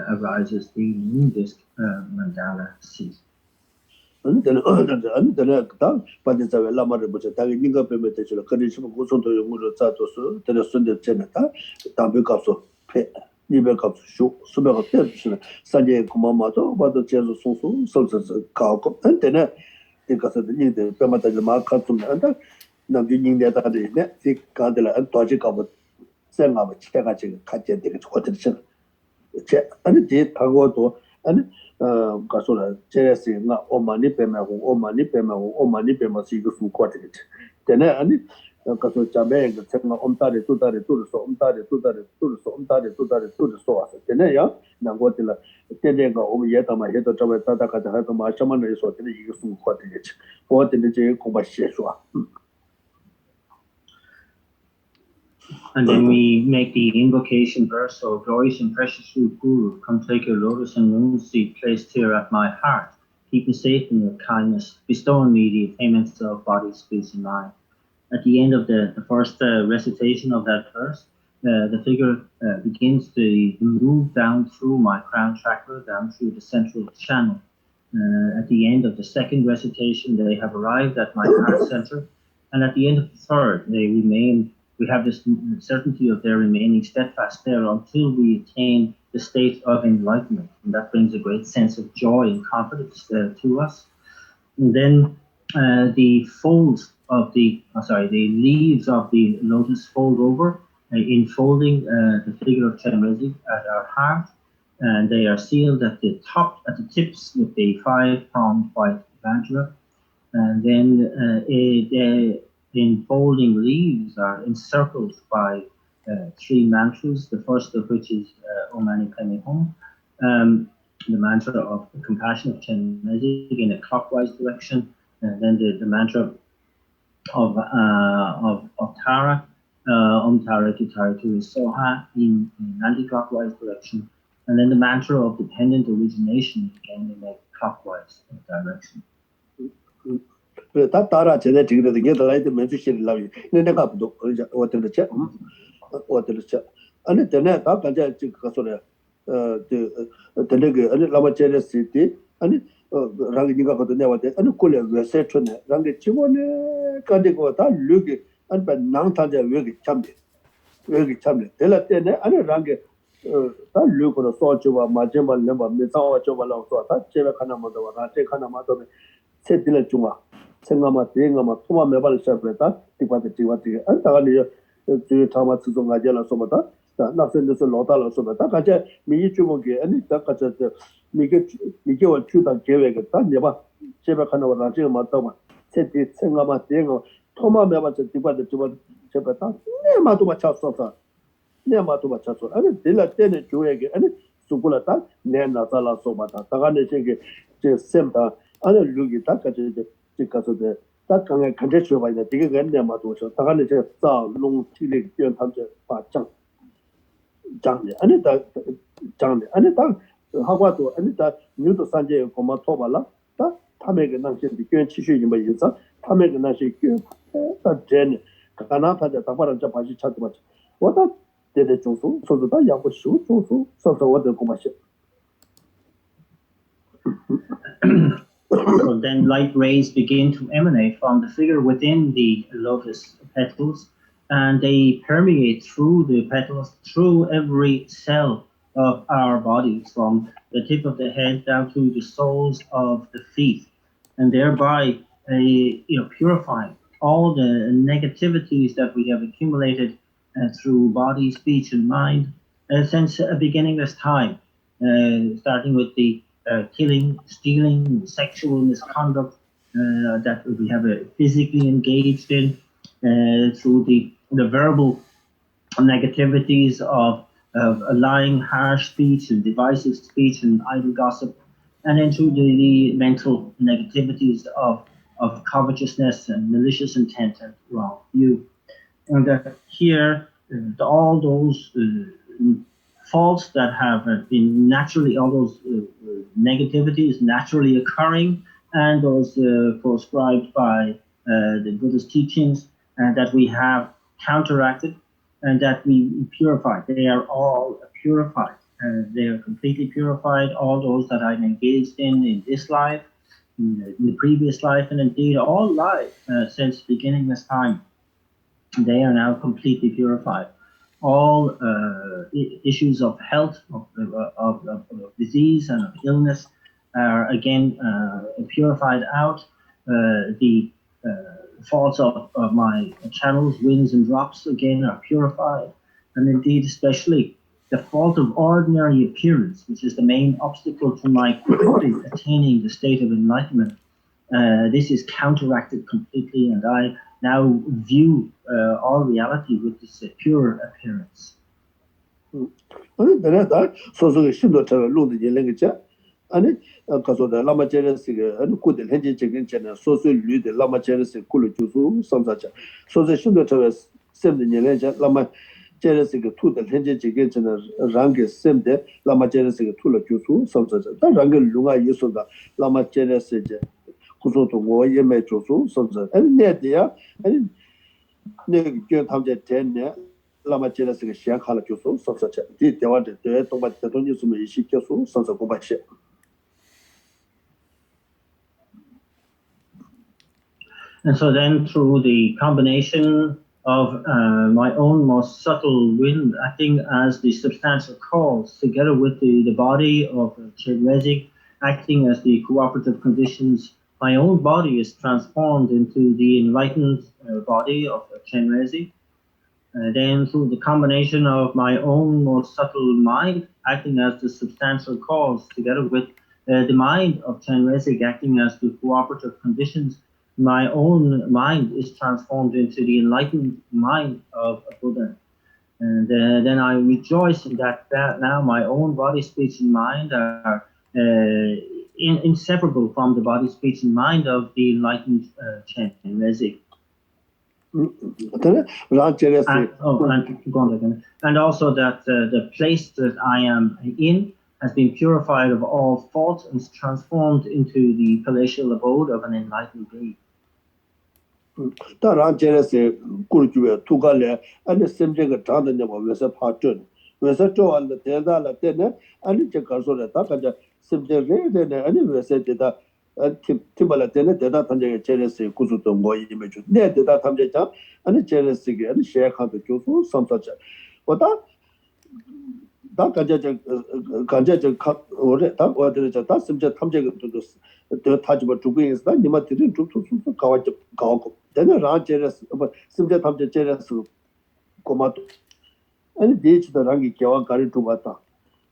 arises the moon disk mandala seat. 아니 되는 그다 받자 라마를 보자 다게 인가 빼면 되죠. 그래서 고선도 용으로 짜도서 되는 순대 전에다 담배 값서 폐 니베 값서 쇼 수배가 되는 산제 고마마도 봐도 제수 소소 설설서 가고 안테나 이가서 니데 빼마다 마 값좀 한다 남진인데 다들 네 가들 안 도지 가고 생각하고 치다가 지금 같이 되게 좋거든요. 제 아니 뒤 타고도 아니 가서라 제레스 나 오마니 빼마고 오마니 빼마시 이거 수코트 되네 아니 가서 자매 그 제가 엄다리 두다리 두르서 와서 되네요 난고들 때내가 오면 얘다마 해도 저에 따다가다 해도 마셔만을 해서 되네 이거 수코트 되지 뭐든지 제 공부 시에서 And then we make the invocation verse, O glorious and precious root Guru, come take your lotus and moon seat placed here at my heart. Keep me safe in your kindness. Bestow on me the attainments of body, space, and mind. At the end of the first recitation of that verse, the figure begins to move down through my crown chakra, down through the central channel. At the end of the second recitation, they have arrived at my heart center. And at the end of the third, they remain. We have this certainty of their remaining steadfast there until we attain the state of enlightenment. And that brings a great sense of joy and confidence to us. And then the leaves of the lotus fold over, enfolding the figure of Chenrezig at our heart. And they are sealed at the tips with the 5-pronged white vajra. And then enfolding leaves are encircled by 3 mantras, the first of which is Om Mani Padme Hum, the mantra of the compassion of Chenrezig in a clockwise direction, and then the mantra of Tara, Om Tara Ki Tara Tu Soha in anti-clockwise direction, and then the mantra of dependent origination again in a clockwise direction. 다 따라 제대 지그래도 얘들 아이들 매주시를 나위 내가 또 어떻게 쳐 아니 전에 다 간자 지금 소리 되게 아니 라마 제레시티 아니 랑이 니가 거든 내가 돼 아니 콜레 외세트네 랑이 지원에 가지고 다 르게 아니 낭타제 외기 참네 될라 때네 아니 랑게 다 르고로 소주와 마제만 넘어 미사와 줘발로 다 제가 하나마도 와다 제 하나마도 세딜 중아 생각마 대응마 토마 매발 셔베다 티바데 티바티 안 다가니 저 타마 수종 가지라 소마다 나선에서 로달로 소마다 가제 미이 주목이 아니 다 가제 미게 주다 계획을 다 내봐 제가 하나마다 지금 맞다마 세디 생각마 대응 토마 매발 티바데 티바티 제가 내 마도 맞췄어 내 마도 맞췄어 아니 딜라 때네 조에게 아니 수고라다 내 나살라 소마다 다가네 세게 제 셈다 아니 루기 다 가제 지가서데 다 강에 간제 줘봐 이제 되게 근데 마도 저 다가네 제 싸롱 티리 변 탐제 바짱 장네 아니 다 장네 아니 다 하고도 아니 다 뉴도 산제 고마 토발라 다 타메게 난시 비견 치슈이 뭐 있어 타메게 난시 다 제네 가나타데 다바란 저 바시 찾도 맞 와다 데데 중수 소도다 양고 슈 중수 소소 와데 고마시 So then light rays begin to emanate from the figure within the lotus petals, and they permeate through the petals, through every cell of our bodies, from the tip of the head down to the soles of the feet, and thereby purifying all the negativities that we have accumulated through body, speech, and mind since beginningless time, starting with the killing, stealing, sexual misconduct that we have physically engaged in, through the verbal negativities of lying, harsh speech, and divisive speech, and idle gossip, and then through the mental negativities of covetousness and malicious intent and wrong view. And that here, all those faults that have been naturally, all those negativities naturally occurring, and those proscribed by the Buddhist teachings, and that we have counteracted and that we purified. They are all purified. They are completely purified. All those that I'm engaged in this life, in the previous life, and indeed all life since beginningless time, they are now completely purified. All issues of health, of disease, and of illness are again purified out. The faults of my channels, winds, and drops again are purified. And indeed, especially the fault of ordinary appearance, which is the main obstacle to my quickly attaining the state of enlightenment. This is counteracted completely, and I now view all reality with this pure appearance. 아니 내가 소소의 신도처럼 로드지 랭게자 아니 가서다 라마제르스가 아니 고들 현재 적인 전에 소소 류의 라마제르스 콜로 주수 삼사자 소소 신도처럼 셈데 랭게자 라마제르스가 투들 현재 적인 전에 랑게 셈데 라마제르스가 툴로 주수 삼사자 다 랑게 룽아 예소다 라마제르스제 구조도 뭐 예매 주수 삼사 아니 내디야 아니 내가 탐제 됐네 라마제르스가 시작할 주소 선서체 이 대화들 때 동반 대통령 있으면 이 시켜서 선서 고발시 And so then through the combination of my own most subtle wind acting as the substantial cause, together with the body of Chenrezig acting as the cooperative conditions, my own body is transformed into the enlightened body of Chenrezig. Then through the combination of my own most subtle mind acting as the substantial cause, together with the mind of Chenrezig acting as the cooperative conditions, my own mind is transformed into the enlightened mind of a Buddha. And then I rejoice in that now my own body, speech, and mind are inseparable from the body, speech, and mind of the enlightened Chenrezig. And also that the place that I am in has been purified of all faults and is transformed into the palatial abode of an enlightened being. wesa chowa la tenda la tena ani che karso la ta kanja simje re de ne ani wesa deda timbala tena deda tanje ge chere se kusu to mo yi me chu ne deda tamje cha ani chere se ge ani she kha to chu samsa cha oda 다 간제 각 오래 다 와들자 다 심지어 탐제 더 타지버 주고 있다 니마들이 쭉쭉쭉 가고 내가 라제레스 심지어 탐제 제레스 고마도 아니 데이지다 랑기 개와 가리 두바다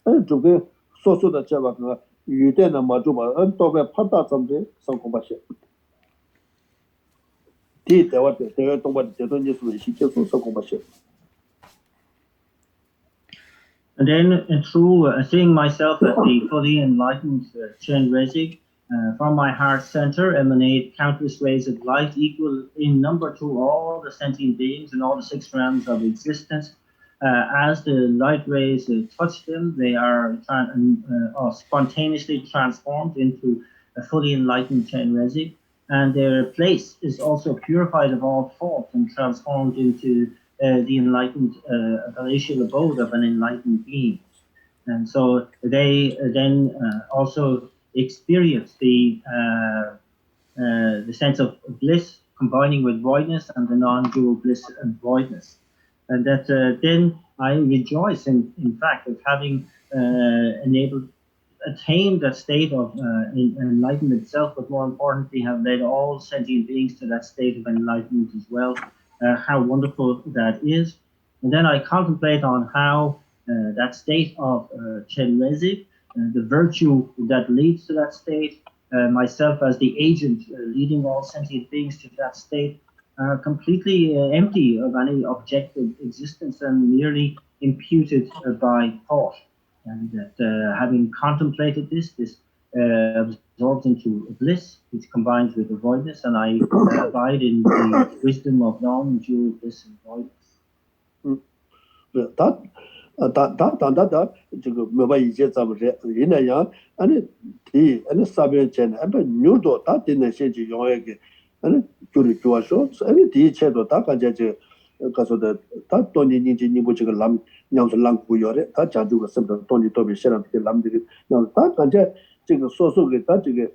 아니 저게 소소다 잡아가 유대나 마주마 또가 파다 점데 성공바시 디 대와 대와 동바 대돈지 수리 시켜서 성공바시 And then through seeing myself as the fully enlightened Chen Rezig, from my heart center emanate countless rays of light equal in number to all the sentient beings in all the 6 realms of existence. As the light rays touch them, they are spontaneously transformed into a fully enlightened Chen Rezig, and their place is also purified of all fault and transformed into the enlightened palatial abode of an enlightened being. And so they then also experience the sense of bliss combining with voidness and the non-dual bliss and voidness. And that then I rejoice in fact of having attained that state of enlightenment itself, but more importantly have led all sentient beings to that state of enlightenment as well. How wonderful that is. And then I contemplate on how that state of Chen Rezig, the virtue that leads to that state, myself as the agent leading all sentient beings to that state, are completely empty of any objective existence and merely imputed by thought. And that having contemplated this absorbs into bliss, which combines with the voidness, and I abide in the wisdom of non-dual bliss and voidness. 다 지금 뭐가 이제 잡으래 이나야 아니 사변 전에 한번 뉴도 다 되는 시지 용하게 아니 줄이 좋아서 아니 뒤체도 다 가져지 가서도 다 돈이 니지 뭐 지금 람 냥서 랑구요래 다 자주가 섬도 돈이 더 비싸는데 람들이 다 가져 지금 소소게 다 지금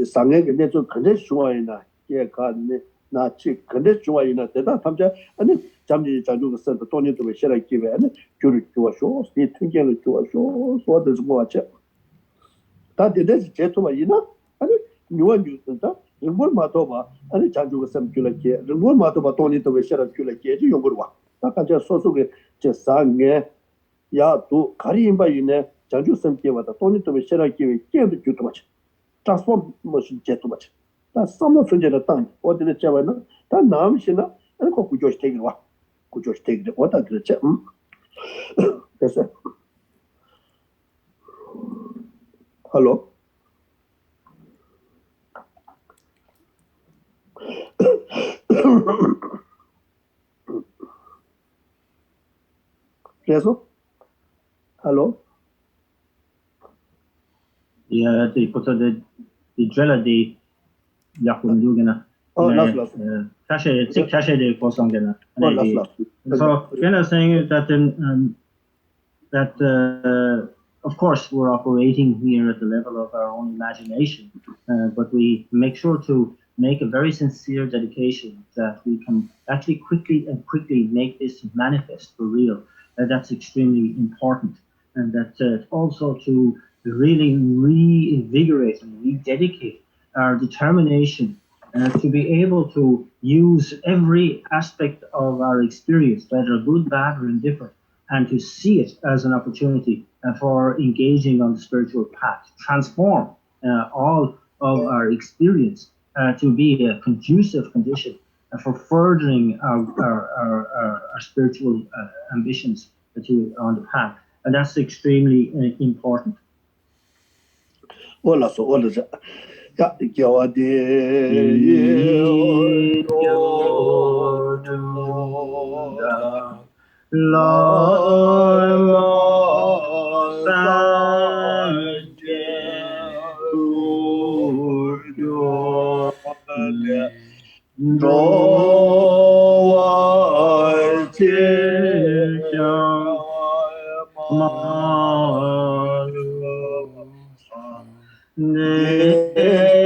상해게 내저 근데 좋아이나 예 가네 나치 근데 좋아이나 대다 탐자 아니 잠지 자주가 섬도 돈이 더 비싸라 기회는 줄이 좋아서 이 튕겨를 좋아서 소들 좀 watch 다 되듯이 제토마 이나 아니 뉴원 뉴스다 르볼 마토바 아니 자주가 섬 줄게 르볼 마토바 돈이 더 비싸라 줄게 지 용거로 와 다가자 소소게 제 상게 야도 가리임바 이네 자주 섬께와다 돈이 더 비싸라 기회 깨도 주도 맞 트랜스포머션 제도 맞 다 섬노 순제라 땅 어디를 잡아나 다 남시나 아니 꼭 구조시 되기 와 구조시 되기 어다 그렇지 됐어 할로 그래서 할로 Yeah, the driller the yakun dugana. last Cache de kosangana. last So Jenna saying that of course we're operating here at the level of our own imagination, but we make sure to make a very sincere dedication that we can actually quickly make this manifest for real. That's extremely important, and that also to really reinvigorate and rededicate our determination to be able to use every aspect of our experience, whether good, bad, or indifferent, and to see it as an opportunity for engaging on the spiritual path, transform all of our experience to be a conducive condition for furthering our spiritual ambitions on the path. And that's extremely important. Hola, ya Ne